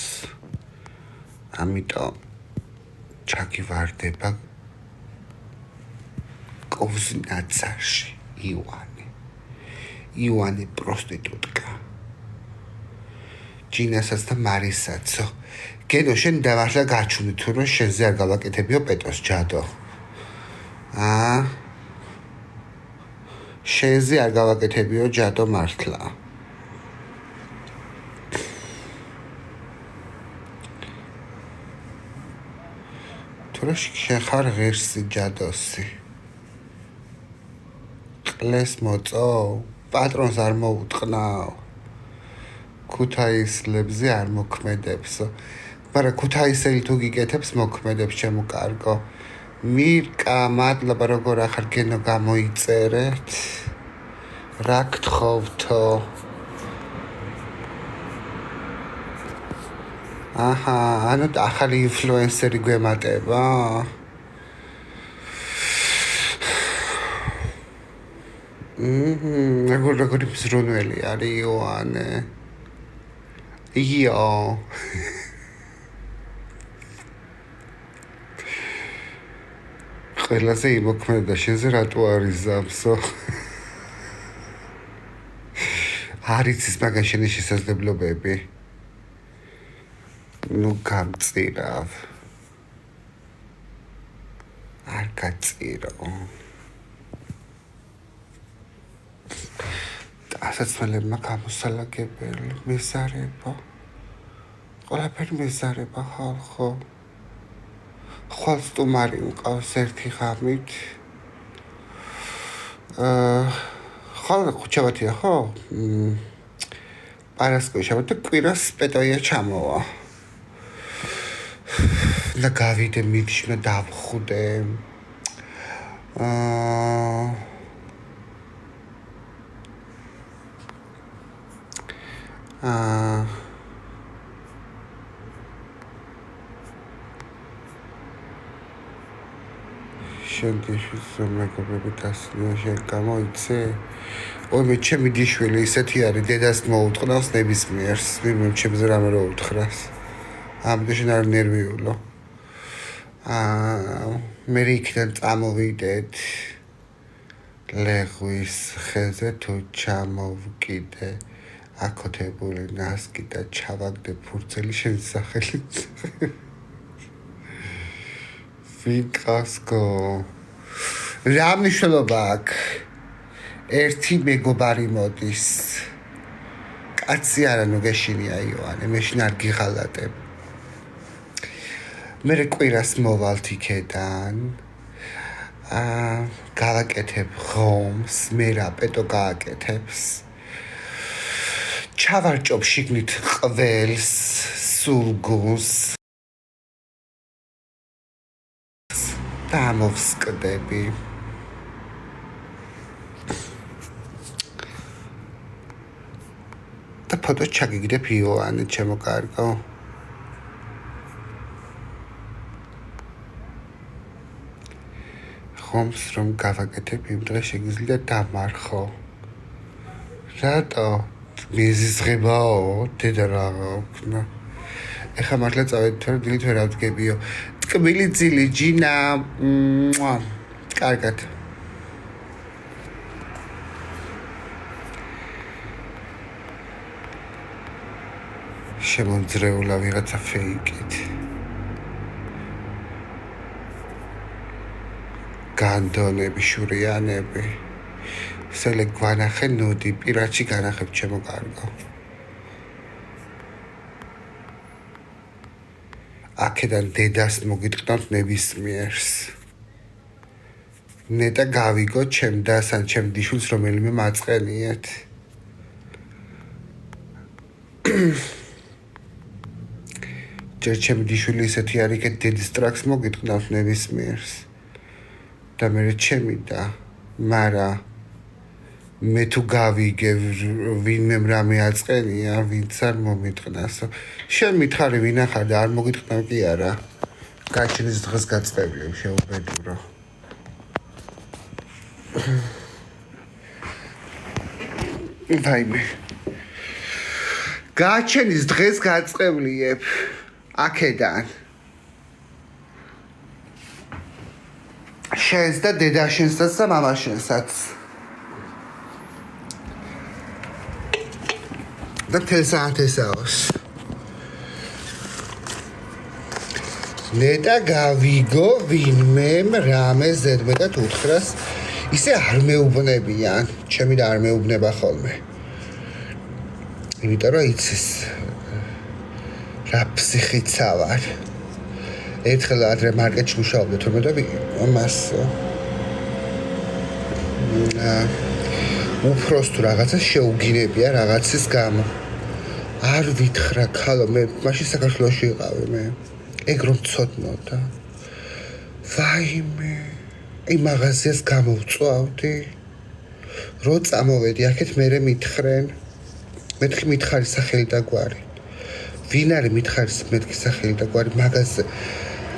ამიტომ ჩაგივარდება კოვზნაცარში ივანე პროსტიტუტკა ჯინასაც და მარისაცო გენო შენ დავარსა გაჩუნდი თუ რომ შენზე არ გავაკეთებიო პეტოს ჯადო შენზე არ გავაკეთებიო ჯადო მართლა თუ რომ შენ ხარ ღირსი ჯადოსი ყლეს მოწო პატრონს არ მოუტყნავ ქუთაისლებზე არ მოქმედებსო მაგრამ ქუთაისელი თუ გიკეთებს მოქმედებს ჩემო კარგო მირკა მადლობა როგორ ახარ გენო გამოიწერეთ რა გთხოვთო აჰა, ანუ ახალი ინფლუენსერი გვემატება. როგორი მზრუნველი არის იოანე. იო. ყველაზე იმოქმედა შენზე რატო არის ზამსო? არის ის მაგას შენი შესაძლებლობები. ნუ გამწირავ. არ გაწირო. ასაცმელებმა გამოსალაგებელი მეზარება. ყველაფერი მეზარება ხალხო. ხვალ სტუმარი მყავს ერთი ღამით. ხვალ ხუჩავათია ხო? პარასკევი შაბათი კვირას პეტოია ჩამოვა. და გავიდე მითშნა დავხვდე. შენთვის მეგობრები დასწრია შენ გამოიცე? ой მე ჩემი დიშვილი ისეთი არის დედას მოუტყნავს ნებისმიერს მე ჩემზე რამე რო უთხრას ამდენ არ ნერვიულო მე იქიდან წამოვიდეთ ლეღვის ხეზე თუ ჩამოვკიდე აკოთებული ნასკი და ჩავაგდე ფურცელი შენ სახელით ვიკასკო რა მნიშვნელობა აქვს ერთი მეგობარი მოდის კაცი არა ნუ გეშინია იოანე მე შინ არ გიღალატებ მე კვირას მოვალთ იქედან გავაკეთებ ღომს მე რა პეტო გააკეთებს ჩავარჭობ შიგნით ყველს სულგუნს და მოვსკდები და ფოტო ჩაგიგდებ იოანე ჩემო კარგო ხომს რომ გავაკეთებ იმ დღეს შეგიძლია დამარხო რატო მიზიზღებაო დედა რა ვქნა ეხა მართლა წავედი თორე დილით ვერ ავდგებიო ტკბილი ძილი ჯინა კარგად შემოძრეულა ვიღაცა ფეიკით განდონები შურიანები სელე გვანახე ნუდი პირაჩი განახებ ჩემო კარგო აქედან დედას მოგიტყნავთ ნებისმიერს ნეტა გავიგო ჩემ დას ან ჩემ დიშვილს რომელიმე მაწყენიეთ ჯერ ჩემ დიშვილი ისეთი არის კეთ დედის ტრაქს მოგიტყნავთ ნებისმიერს და მე ჩემი და მარა მე თუ გავიგე ვინმე რამე აწყენია ვინც არ მომიტყნასო შენ მითხარი ვინახარ და არ მოგიტყნავ კი არა გაჩენის დღეს გაწყებია შეუბედურო ვაიმე გაჩენის დღეს გაწყებლიებ აქედან შენს და დედაშენსაც და მამაშენსაც და თესაათესაოს ნეტა გავიგო ვინმემ რამე ზედმეტად უთხრას ისე არ მეუბნებიან ჩემი და არ მეუბნება ხოლმე იმიტომ რომ იცის რა ფსიხიცა ვარ ერთხელ ადრე მარკეტში მუშაობდი თორმე და მას უფროს თუ რაღაცა შეუგირებია რაღაცის გამო არ ვითხრა ქალო მე მაშინ საქართველოში ვიყავი მე ეგ რომ ცოდნოდა ვაიმე აი მაღაზიას გამოვწვავდი რო წამოვედი აქეთ მერე მითხრენ მეთქი მითხარი სახელი და გვარი ვინ არის მითხარის მეთქი სახელი და გვარი მაგაზე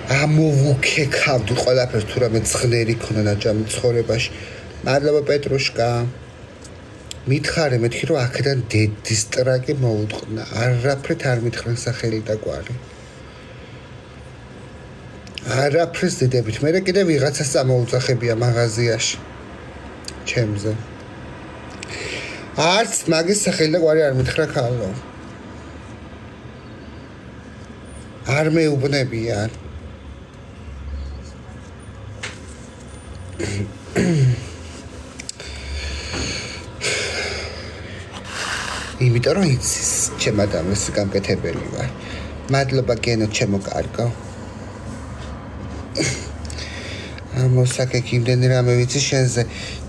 ამოვუქეკავდი ყველაფერს თუ რამე ცხნერი ქონა ნაჭამი ცხოვრებაში. მადლობა პეტრუშკა. მითხარი მეთქი რომ აქედან დედის ტრაკი მოუტყნა. არაფრით არ მითხრენ სახელი და გვარი. არაფრის დიდებით. მე კიდე ვიღაცას წამოუძახებია მაღაზიაში. ჩემზე. არც მაგის სახელი და გვარი არ მითხრა ქალო. არ მეუბნებიან. იმიტომ რომ იცის ჩემ ადამიანს გამკეთებელი ვარ. მადლობა გენო ჩემო კარგო. მოსაკეკი იმდენი რამე ვიცი შენზე.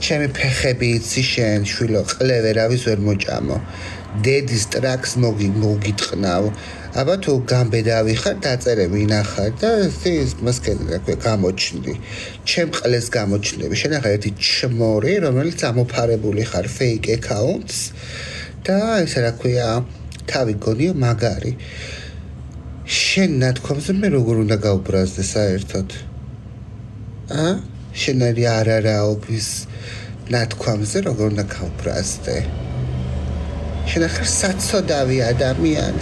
ჩემი ფეხები იცი შენ შვილო ყლევერავის ვერ მოჭამო. დედის ტრაქს მოგიტყნავ. აბა თუ გამბედავი ხარ დაწერე ვინახარ და ის მასკელი რა ქვია გამოჩნდი. ჩემ ყლეს გამოჩნდები. შენ ახლა ერთი ჩმორი რომელიც ამოფარებული ხარ fake accounts და ესე რა ქვია თავი გონიო მაგარი. შენ ნათქვამზე მე როგორ უნდა გავბრაზდე საერთოდ? შენერი არაობის ნათქვამზე როგორ უნდა გავბრაზდე? შენ ახლა საცოდავი ადამიანი,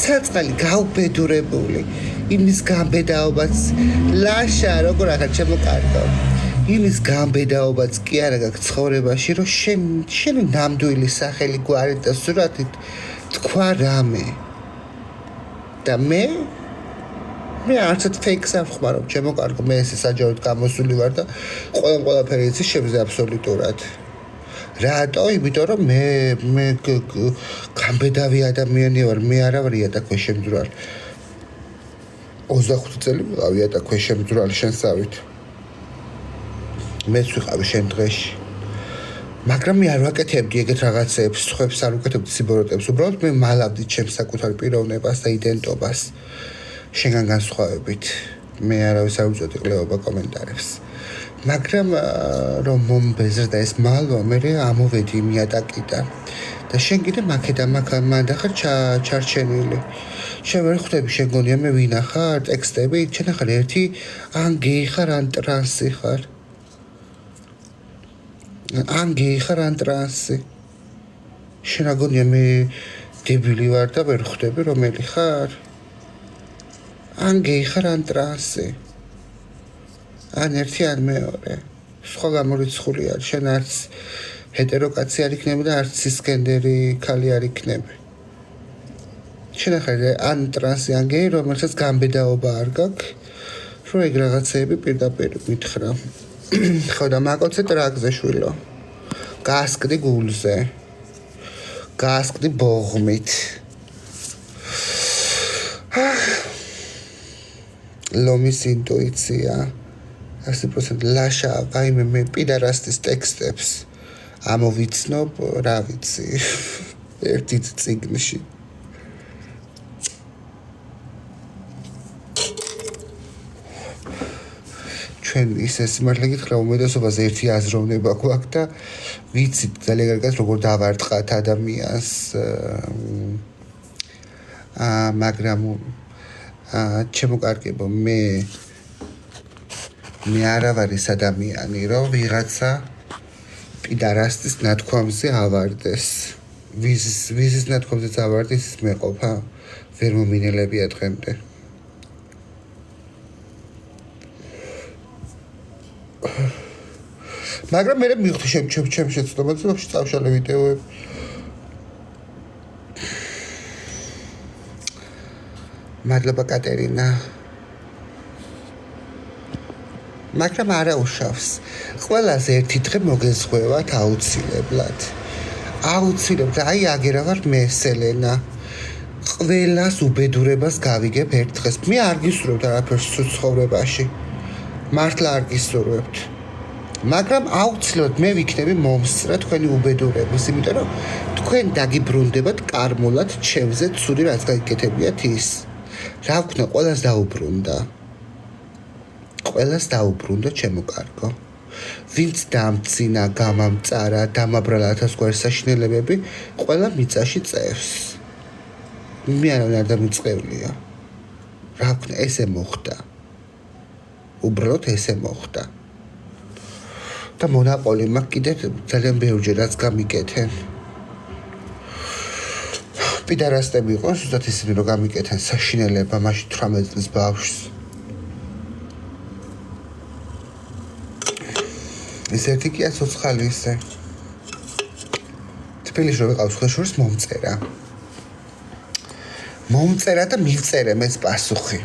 საწყალი გაუბედურებული. იმის გამბედაობაც ლაშა როგორ ახლა ჩემო კარგო. იმის გამბედაობაც კი არა გაქვს ცხოვრებაში, რომ შენ ნამდვილი სახელი გვარი და სურათით თქვა რამე. და მე არცად ფეიქს არ ვხმარობ, ჩემო კარგო, მე ესე საჯაროდ გამოსული ვარ და ყველაფერი იცი შემზე აბსოლუტურად. რატო? იმიტომ რომ მე გამბედავი ადამიანი ვარ, მე არა ვარ იატაკქვეშ შემძვრალი. 25 წელი ვიყავი იატაკქვეშ შემძვრალი შენსავით. მეც ვიყავი შენ დღეში. მაგრამ მე არ ვაკეთებდი ეგეთ რაღაცებს, სხვებს არ ვაკეთებდი სიბოროტებს. უბრალოდ მე მალავდი ჩემს საკუთარ პიროვნებას და იდენტობას. შენგან განსხვავებით. მე არავის არ უწოდი ყლეობა კომენტარებს. მაგრამ რომ მომბეზრდა ეს მალვა, მე ამოვედი იმ იატაკიდან. და შენ კიდე მანდა ხარ ჩარჩენილი. შენ ვერ ხვდები შენ გონია მე ვინახარ ტექსტები, შენ ახლა ერთი ან გეი ხარ, ან ტრანსი ხარ. ან გეი ხარ, ან ტრანსი. შენ აგონია მე დებილი ვარ და ვერ ხვდები რომელი ხარ. ან გეი ხარ, ან ტრანსი. ან ერთი ან მეორე. სხვა გამორიცხული არ შენ არც ჰეტეროკაცი არ იქნები და არც ცისგენდერი ქალი არ იქნები. შენ ახლა ან ტრანსი ან გეი, რომელსაც გამბედაობა არ გაქვს, რომ ეგ რაღაცეები პირდაპირ მითხრა. ხო და მაკოცე ტრაკზე შვილო. გასკდი გულზე. გასკდი ბოღმით. ლომის ინტუიცია 100% ლაშა, ვაიმე მე პიდარასტის ტექსტებს ამოვიცნობ, რა ვიცი, ერთი წიგნში. ჩვენ ისე სიმართლე გითხრა, უმეტესობას ერთი აზროვნება გვაქვს და ვიცით ძალიან კარგად როგორ დავარტყათ ადამიანს, მაგრამ ჩემო კარგებო, მე არა ვარ ის ადამიანი, რომ ვიღაცა პიდარასტის ნათქვამზე ავარდეს. ვიზის ნათქვამზე ავარდეს, ის მეყოფა ვერ მომინელებია დღემდე. მაგრამ მე მივხვდი ჩემ შეცდომაზე, რომ წავშალე ვიდეოები. მადლობა კატერინა. მაგრამ არა უშავს. ყველაზე ერთი დღე მოგეზღვევათ აუცილებლად. აი აგერა ვარ მე სელენა. ყველას უბედურებას გავიგებ ერთ დღეს. მე არ გისურვებთ არაფერს ცხოვრებაში. მართლა არ გისურვებთ. მაგრამ აუცილებლად მე ვიქნები მომსწრე თქვენი უბედურების, იმიტომ რომ თქვენ დაგიბრუნდებათ კარმულად ჩემზე ცუდი რაც გაიგეთებიათ ის. რა ვქნა, ყველას დაუბრუნდა ჩემო კარგო. ვინც დამცინა, გამამწარა, დამაბრალა 1000 გვარი საშინელებები, ყველა მიწაში წევს. მე არ დამიწყევლია. რა ვქნა, ესე მოხდა. უბრალოდ ესე მოხდა. და მონაპოლი მაქვს კიდე ძალიან ბევრჯერ რაც გამიკეთენ. პიდარასტები იყო, ზუსტად ისინი რომ გამიკეთენ საშინელება მაშინ 18 წლის ბავშვს. ეს ერთი კი აცოცხალი ისე. თბილისში რომ ვიყავს ხეშურის მომწერა და მივწერე მეც პასუხი.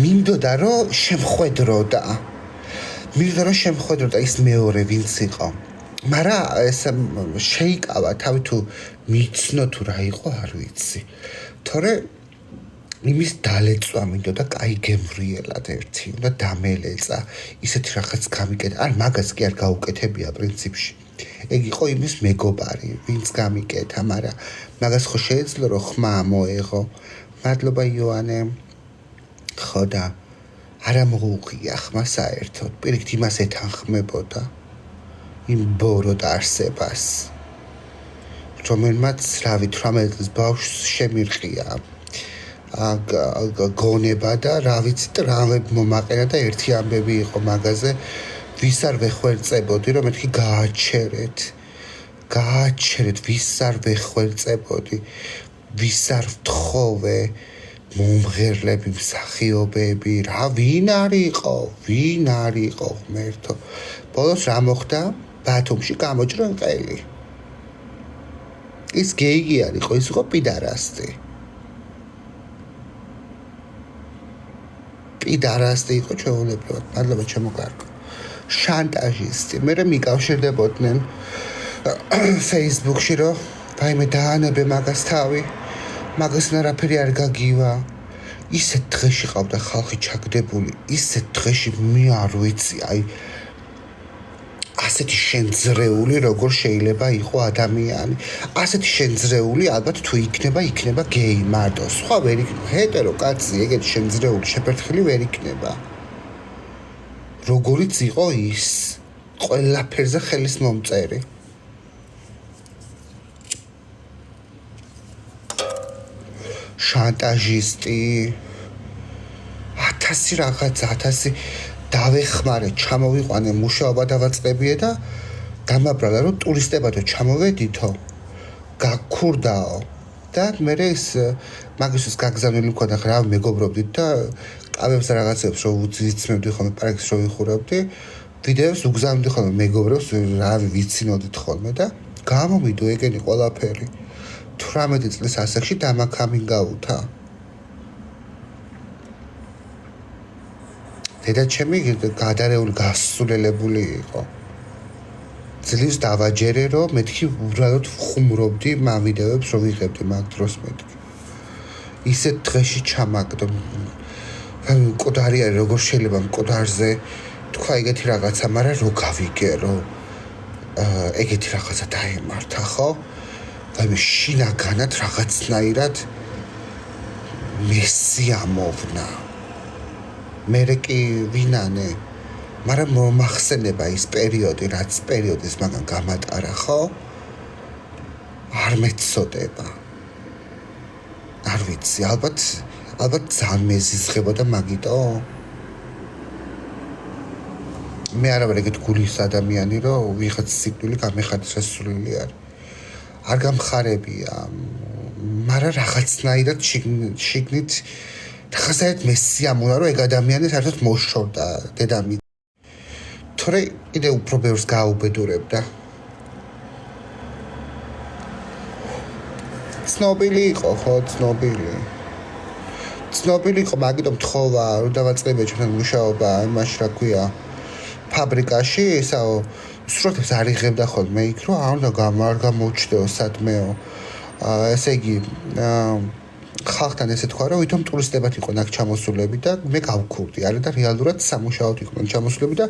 მინდოდა რომ შემხვედროდა. ის მეორე ვინც იყო. მაგრამ ეს შეიკავა თავი თუ მიცნო თუ რა იყო არ ვიცი. თორე იმის დალეწვა მინდოდა კაი გემრიელად ერთი უნდა დამელეწა ისეთი რაღაც გამიკეთე. არ მაგას კი არ გაუკეთებია პრინციპში. ეგ იყო იმის მეგობარი, ვინც გამიკეთა, მაგრამ მაგას ხო შეეძლო რომ ხმა მოეღო. მადლობა იოანე. ხო და არა მოუღია ხმა საერთოდ. პირიქით იმას ეთანხმებოდა. იმ ბოროტ არსებას. რომელმაც რავი 18 წლის ბავშვს შემირყია. გონება და რა ვიცი ტრამები მომაყენა და ერთი ამბები იყო მაგაზე ვის არ ვეხვერწებოდი რომ მეთქი გააჩერეთ ვის არ ვეხვერწებოდი ვის არ ვთხოვე მომღერლები მსახიობები რა ვინ არ იყო ღმერთო ბოლოს რა მოხდა ბათუმში გამოჭრა ყელი ის გეიგი არ იყო ის იყო პიდარასტი პიდარასტი იყო ჩვეულებრივად მადლობა ჩემო კარგო შანტაჟისტი მე მიკავშირდებოდნენ Facebook-ში რომ ვაიმე დაანებე მაგას თავი მაგას ნარაფერი არ გაგივა ისეთ დღეში ყავდა ხალხი ჩაგდებული ისეთ დღეში მე არ ვიცი აი ასეთი შენძრეული როგორ შეიძლება იყო ადამიანი ასეთი შენძრეული ალბათ თუ იქნება გეი მარტო სხვა ვერ იქნება ჰეტერო კაცი ეგეთი შენძრეული შეფერთხილი ვერ იქნება როგორიც იყო ის ყველაფერზე ხელის მომწერი შანტაჟისტი 1000 რაღაც 1000 დავეხმარე ჩამოვიყვანე მუშაობა დავაწყებიე და დამაბრალა რომ ტურისტებადო ჩამოვედითო გაქურდაო და მე ეს მაგისთვის გაგზავნილი მქონდა რა მეგობრობდით და ყავებს რაღაცებს რომ უძიცმევდი ხოლმე პარკს რო ვიხურავდი ვიდეოს უგზავნდი ხოლმე მეგობრებს რა ვიცინოდით ხოლმე და გამომიდო ეგენი ყველაფერი 18 წლის ასაკში დამაკამინგაუთა დედა ჩემი გადარეული გასულელებული იყო ძლივს დავაჯერე რომ მეთქი უბრალოდ ვხუმრობდი მაგ ვიდეოებს რომ ვიღებდი მაგ დროს მეთქი ისეთ დღეში ჩამაგდო მკვდარი არის როგორ შეიძლება მკვდარზე თქვა ეგეთი რაღაცა მაგრამ რო გავიგერო ეგეთი რაღაცა დაემართა ხო ვაიმე შინაგანად რაღაცნაირად მესი ამოვნა მერე კი ვინანე მაგრამ მომახსენება ის პერიოდი რაც პერიოდის მაგან გამატარა ხო არ მეცოდება არ ვიცი ალბათ ძალიან მეზიზღებოდა მაგიტო მე არ ვარ ეგეთ გულის ადამიანი რომ ვიღაც სიკვდილი გამეხადეს სულილი არ გამხარებია მაგრამ რაღაცნაირად შიგნით რაღაცაერთ მესი ამონა რომ ეგ ადამიანი საერთოდ მოშორდა დედამიწაზე თორე კიდე უფრო ბევრს გაუბედურებდა ცნობილი იყო ხო ცნობილი იყო მაგიტომ თხოვა რომ დავაწყებია ჩვენთან მუშაობა იმაში რა ქვია ფაბრიკაში ესაო სრუტებს არ იღებდა ხოლმე იქ რომ არ გამოჩდეო სადმეო ესე იგი ხალხთან ესე თქვა რომ ვითომ ტურისტებად იყო ნაკ ჩამოსულები და მე გავქურდი არა და რეალურად სამუშაოდ იყვნენ ჩამოსულები და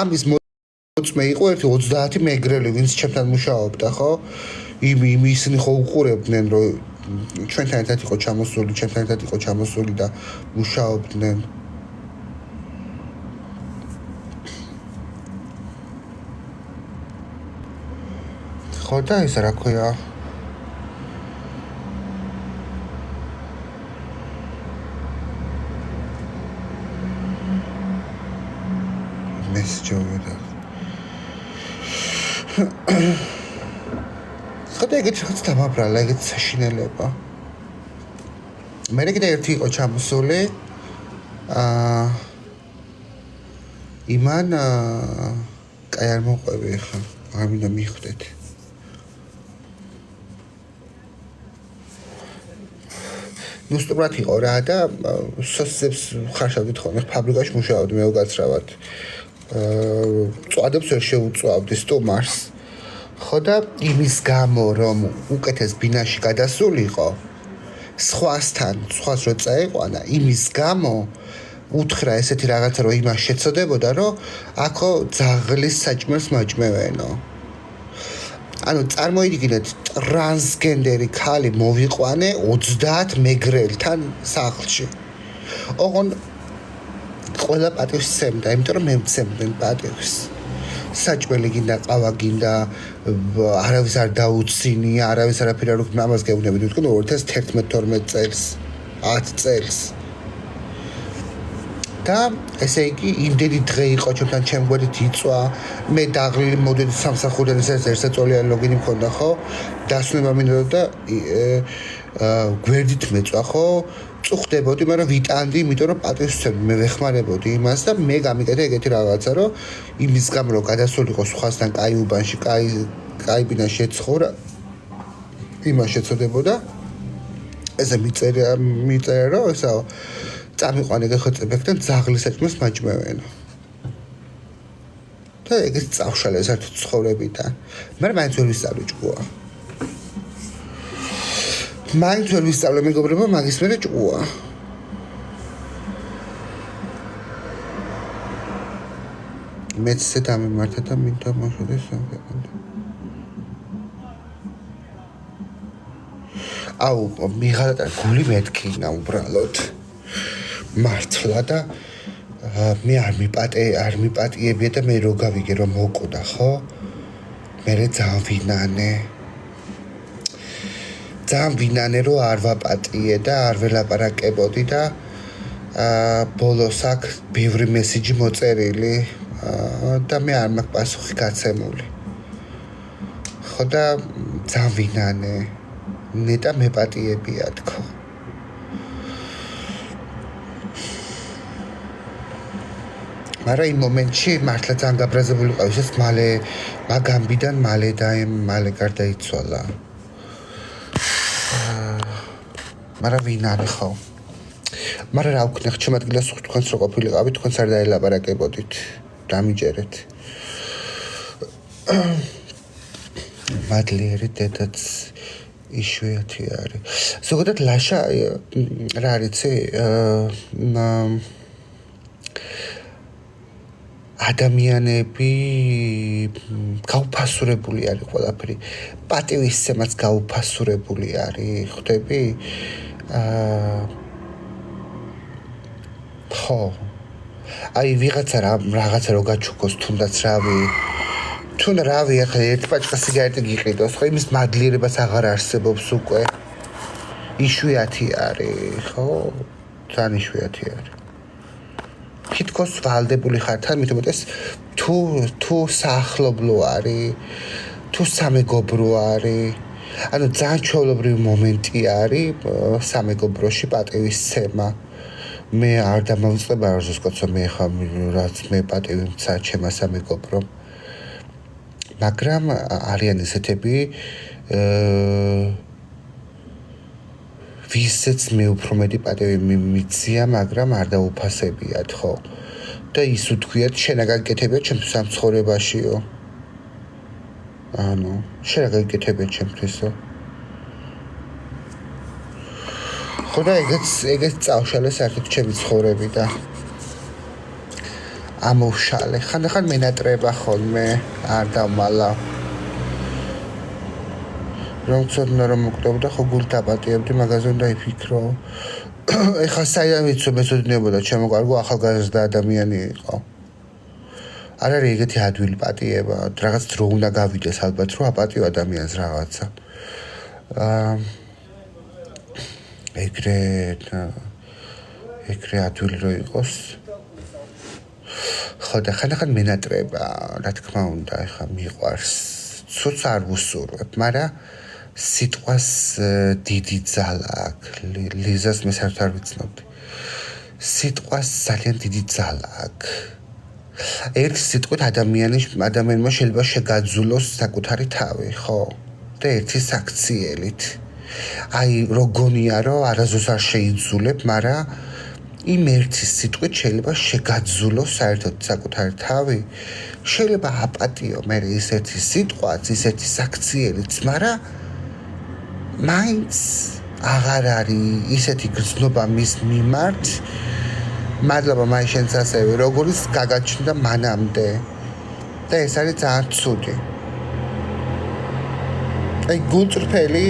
ამის მოწმე იყო ერთი 30 მეგრელი ვინც ჩემთან მუშაობდა ხო ისინი ხო უყურებდნენ რომ ჩვენთან ერთად იყო ჩამოსული და მუშაობდნენ ხო და ეს რა ქვია ეს ჯობდა. ხოდა ეგეთ რაღაც დამაბრალა, ეგეთ საშინელება. მე კიდე ერთი იყო ჩამოსული. იმან კაი არ მოყვები ხა. არ მინდა მიხვდეთ. ნუ სტუმრად იყო რა და სოსებს ხარშავდით ხოლმე ფაბრიკაში მუშაობდი მე უკაცრავად. წვადებს ვერ შეუწვავდი სტუმარს. ხო და იმის გამო რომ უკეთეს ბინაში გადასულიყო სხვასთან რო წაეყვანა იმის გამო უთხრა ესეთი რაღაცა რომ იმას შეცოდებოდა რომ აქო ძაღლის საჭმელს მაჭმევენო. ანუ წარმოიდგინეთ ტრანსგენდერი ქალი მოვიყვანე 30 მეგრელთან სახლში. ოღონ ყველა პატივს სცემდა, იმიტომ რომ მე მცემდნენ პატივს. საჭმელი გინდა, ყავა გინდა, არავის არ დაუცინი, არავის არაფერი არ უქმნა, ამას გეუბნები თქო 2011-12 წელს, 10 წელს. და ესე იგი იმდენი დღე იყო ჩემთან ჩემგვერდით იწვა მე დაღლილი მოდედი სამსახურიდან ერთსაწოლიანი ლოგინი მქონდა ხო დასვნება მინდოდა გვერდით მეწვა ხო წუხდებოდი მაგრამ ვიტანდი იმიტომ რომ პატივს ვცემდი მე ვეხმარებოდი იმას და მე გამიკეთე ეგეთი რაღაცა რომ იმის გამო რომ გადასულიყო სხვასთან კაი უბანში კაი ბინაში ეცხოვრა იმას შეცოდებოდა ესე მიწერა რომ ესა წამიყვანე გეხოცებებთან ძაღლის საჭმელს მაჭმევენო. და ეგეც წავშალე საერთოდ ცხოვრებიდან. მე მაინც ვერ ვისწავლე ჭკუა. მაინც ვერ ვისწავლე მეგობრებო, მაგის მერე ჭკუა. მეც ისე დამემართა და მინდა მოხდეს სამყარო. აუ, მიღადა გული მეთქინა უბრალოდ. მართლა და მე არ მიპატიებია და მე რო გავიგე რომ მოკუდა ხო მე ძალიან ვინანე რომ არ ვაპატიე და არ ველაპარაკებოდი და ბოლოს აქ ბევრი მესიჯი მოწერილი და მე არ მაქვს პასუხი გაცემული ხო და ძალიან ვინანე ნეტა მეპატიებია თქო მაგრამ იმ მომენტში მართლა ძალიან გაბრაზებული ყავს ეს მალე მაგამბიდან მალე გარდაიცვალა. მაგრამ ვინარე ხო? მაგრამ რა ვქნა ჩემ ადგილას თქვენს რო ყოფილიყავით თქვენს არ დაელაპარაკებოდით. დამიჯერეთ. მადლიერი დედაც იშვიათი არის. ზოგადად ლაშა რა არიცი ადამიანები გაუფასურებული არის ყველაფერი. პატივისცემაც გაუფასურებული არის, ხვდები? ხო. აი ვიღაცა რაღაცა რო გაჩუქოს თუნდაც რავი, ახლა ერთ პაჭკა სიგარეტი გიყიდოს, ხო იმის მადლიერებას აღარ არსებობს უკვე. იშვიათი არის, ხო? ძალიან იშვიათი არის. თითქოს ვალდებული ხარ თან მithumetes თუ საახლობლო არის თუ სამეგობრო არის ანუ ძალიან ჩვეულებრივი მომენტი არის სამეგობროში პატივისცემა მე არ დამავიწყება არ ზუსტად მე ხა რაც მე პატივი მცა ჩემა სამეგობრო მაგრამ არიან ესეთები ვისაც მე უფრო მეტი პატივი მიცია, მაგრამ არ დაუფასებიათ, ხო? და ის უთქვიათ, შენ რა გაკეთებია ჩემთვის ამ ცხოვრებაშიო. ანუ, შენ რა გაკეთებია ჩემთვისო. ხო და ეგეც წავშალე საერთოდ ჩემი ცხოვრებიდან. ამოვშალე, ხანდახან მენატრება ხოლმე, არ დამალა. რომ ცოდნა რომ მოკდებოდა ხო გულ დაპატიებდი მაგაზე უნდა იფიქრო ეხლა საიდან ვიცო მესოდნებოდა ჩემო კარგო ახალგაზრდა ადამიანი იყო არ არის ეგეთი ადვილი პატიება რაღაც დრო უნდა გავიდეს ალბათ რომ აპატიო ადამიანს რაღაცა ეგრე ადვილი რო იყოს ხო ხო და ხანდახან მენატრება, რა თქმა უნდა, ეხა მიყვარს. ცუც არ ვუსურვებ, მაგრამ სიტყვას დიდი ძალა აქვს. ლიზას მე საერთოდ არ ვიცნობდი. სიტყვას ძალიან დიდი ძალა აქვს. ერთ სიტყვით ადამიანმა შეიძლება შეგაძულოს საკუთარი თავი, ხო? და ერთი საქციელით. აი, როგონია, რომ არასდროს არ შეიძულებ, მაგრამ იმ ერთი სიტყვით შეიძლება შეგაძულოს საერთოდ საკუთარი თავი. შეიძლება აპატიო მე ისეთი სიტყვაც, ისეთი საქციელიც, მაგრამ მაინც აღარ არის ისეთი გრძნობა მის მიმართ. მადლობა მაიშენს ასევე, როგორც გაგაჩნდა მანამდე. და ეს არის ძალიან ცუდი. აი, გულწრფელი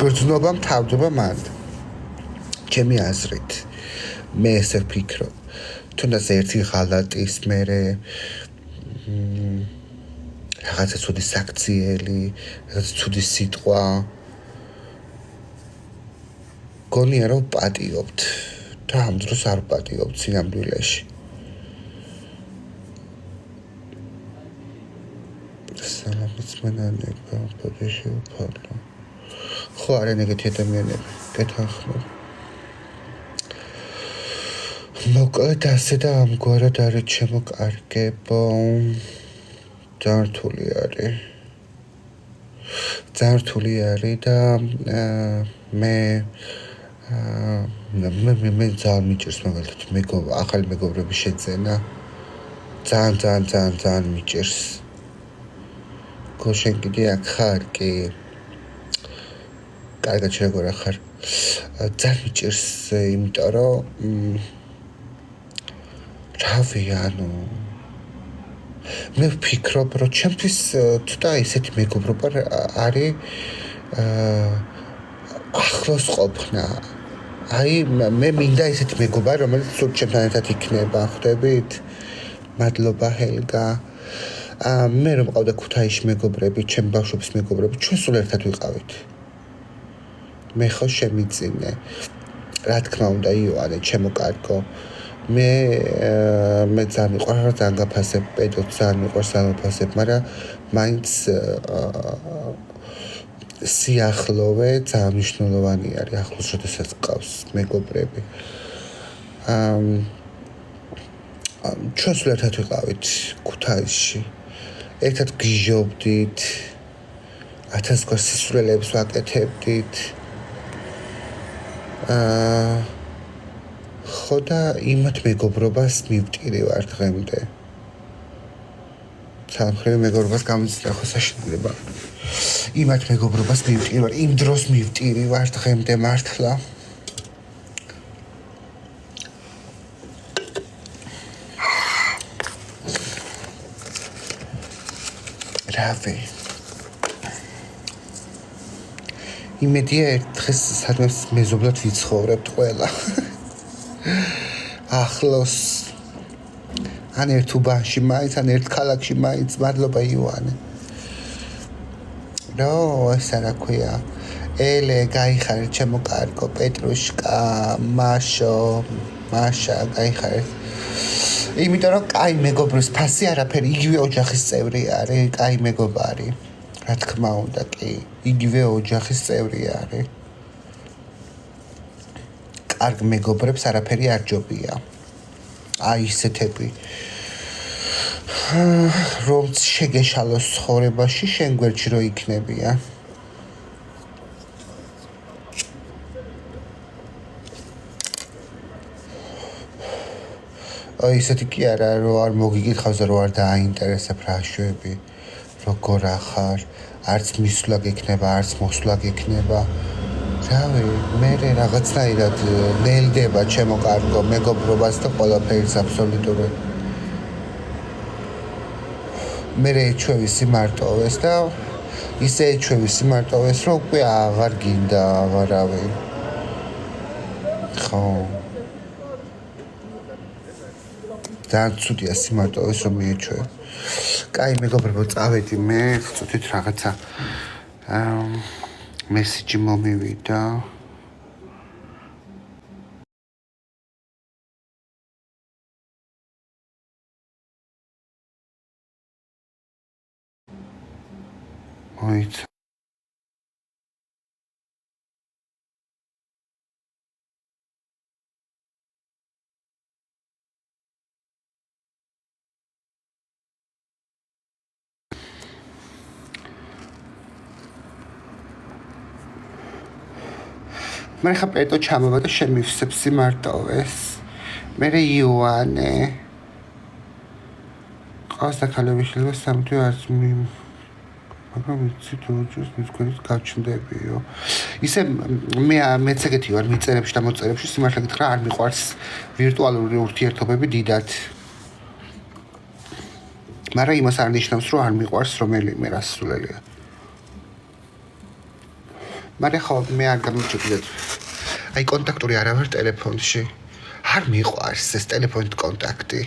გრძნობა მთავრდება მანდ. ჩემი აზრით. მე ესე ვფიქრობ. თუნდაც ერთი ღალატის მერე რაღაცა ცუდი საქციელი, რაღაცა ცუდი სიტყვა. გონია რომ პატიობთ და ამ დროს არ პატიობთ სინამდვილეში. სალამიც მენანება, პოდეში უფალო. ხო, არიან ეგეთი ადამიანები, გეთანხმებ. მოკლედ ასე და ამგვარად არის ჩემო კარგებო. ძალიან რთული არის. ძალიან რთული არის და მე ძალიან მიჭირს მაგალითად ახალი მეგობრების შეძენა. ძალიან მიჭირს. გოშენ კიდე აქ ხარ კი? კარგად შეგორ ახარ. ძალიან მიჭირს, იმიტომ რომ რავი, ანუ მე ვფიქრობ, რომ ჩემთვის ცოტა ისეთი მეგობრობა არის ახლოს ყოფნა. აი, მე მინდა ისეთი მეგობარი, რომელიც სულ ჩემთან ერთად იქნება, ხვდებით? მადლობა ჰელგა. მე რომ მყავდა ქუთაისში მეგობრები, ჩემი ბავშვობის მეგობრები, ჩვენ სულ ერთად ვიყავით. მე ხო შემიწინე. რა თქმა უნდა, იოანე, ჩემო კარგო. მე ძალიან მიყვარს, ძალიან გაფასებ, პედო ძალიან მიყვარს, ძალიან ვაფასებ, მაგრამ მაინც სიახლოვე ძალიან მნიშვნელოვანი არის ახლოს, როდესაც გყავს მეგობრები. ჩვენ სულ ერთად ვიყავით ქუთაისში. ერთად გიჟობდით, 1000 გვარ სისულელებს ვაკეთებდით. ხო და იმათ მეგობრობას მივტირი ვარ დღემდე. სამხრივი მეგობრობას გამიცდა ხო საშინელება. იმათ მეგობრობას მივტირი ვარ, იმ დროს მივტირი ვარ დღემდე მართლა. რავი. იმედია ერთ დღეს სადმე მეზობლად ვიცხოვრებთ ყველა. ახლოს ან ერთ უბანში მაინც, ან ერთ ქალაქში მაინც. მადლობა იოანე. რო ეს რა ქვია? ელე, გაიხარეთ ჩემო კარგო, პეტრუშკა, მაშა, გაიხარეთ. იმიტომ რომ კაი მეგობრის ფასი არაფერი, იგივე ოჯახის წევრი არის, კაი მეგობარი. რა თქმა უნდა, კი, იგივე ოჯახის წევრი არის. კარგ მეგობრებს არაფერი არ ჯობია. აი ისეთები. რომც შეგეშალოს ცხოვრებაში, შენ გვერდში რო იქნებია. აი ისეთი კი არა, რომ არ მოგიგითხავს და რომ არ დააინტერესებ რა შვები, როგორ ახარ, არც მისვლა გექნება, არც მოსვლა გექნება. რავი, მე რაღაცნაირად ნელდება ჩემო კარგო მეგობრობას და ყველაფერს აბსოლუტურად. მე ეჩვევი სიმარტოვეს და ისე ეჩვევი სიმარტოვეს, რომ უკვე აღარ გინდა, აღარავი. ხო. ძალიან ცუდია სიმარტოვეს რომ მიეჩვევ. კაი მეგობრებო, წავედი მე, ვწუთით რაღაცა მესიჯი მომივიდა. მე ხა პეტო ჩამოვა და შენ მივსებ სიმარტოვეს. მე იოანე. ყავს და ქალები შეიძლება სამთვე არც მაგრამ ვიცი თუ ის გაჩნდებიო. ისე მეც ეგეთი ვარ მიწერებში და მოწერებში სიმართლე გითხრა არ მიყვარს ვირტუალური ურთიერთობები დიდად. მაგრამ იმას არ ნიშნავს რომ არ მიყვარს რომელიმე რასრულელია. მაგრამ ხო მე არ გამიჭირდეთ. აი კონტაქტური არა ვარ ტელეფონში. არ მიყვარს ეს ტელეფონით კონტაქტი.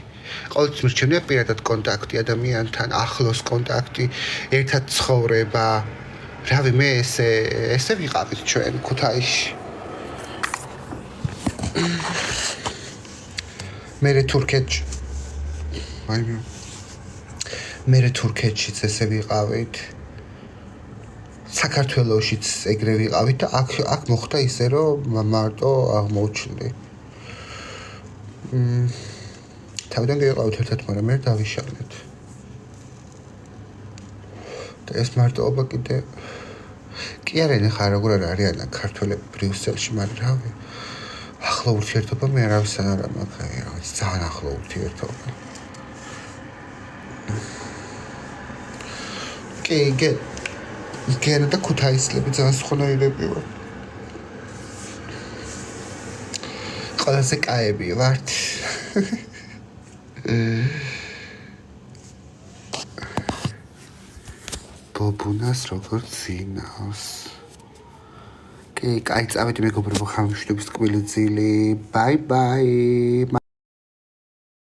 ყოველთვის მირჩენია პირადად კონტაქტი ადამიანთან, ახლოს კონტაქტი, ერთად ცხოვრება. რავი, მე ესე ვიყავით ჩვენ ქუთაისში. მე თურქეთშიც ესე ვიყავით. საქართველოშიც ეგრე ვიყავით და აქ მოხდა ისე რომ მარტო აღმოჩნდი. თავიდან გიყავით ერთად, მაგრამ მე დავიშალეთ. და ეს მარტოობა კიდე კი არა ხარ როგორ არიან ქართველები ბრიუსელში, მაგრამ რავი. ახლო ურთიერთობა მე არავის არ მაქვს, ძალიან ახლო ურთიერთობა. გენა და ქუთაისლები ძალიან სხვანაირები ვარ. ყველაზე კაები ვართ. ბობუნას როგორც ძინავს. კი, კაი, წავედი მეგობრებო, ხამშვიდობის ტკბილი ძილი. ბაი ბაი.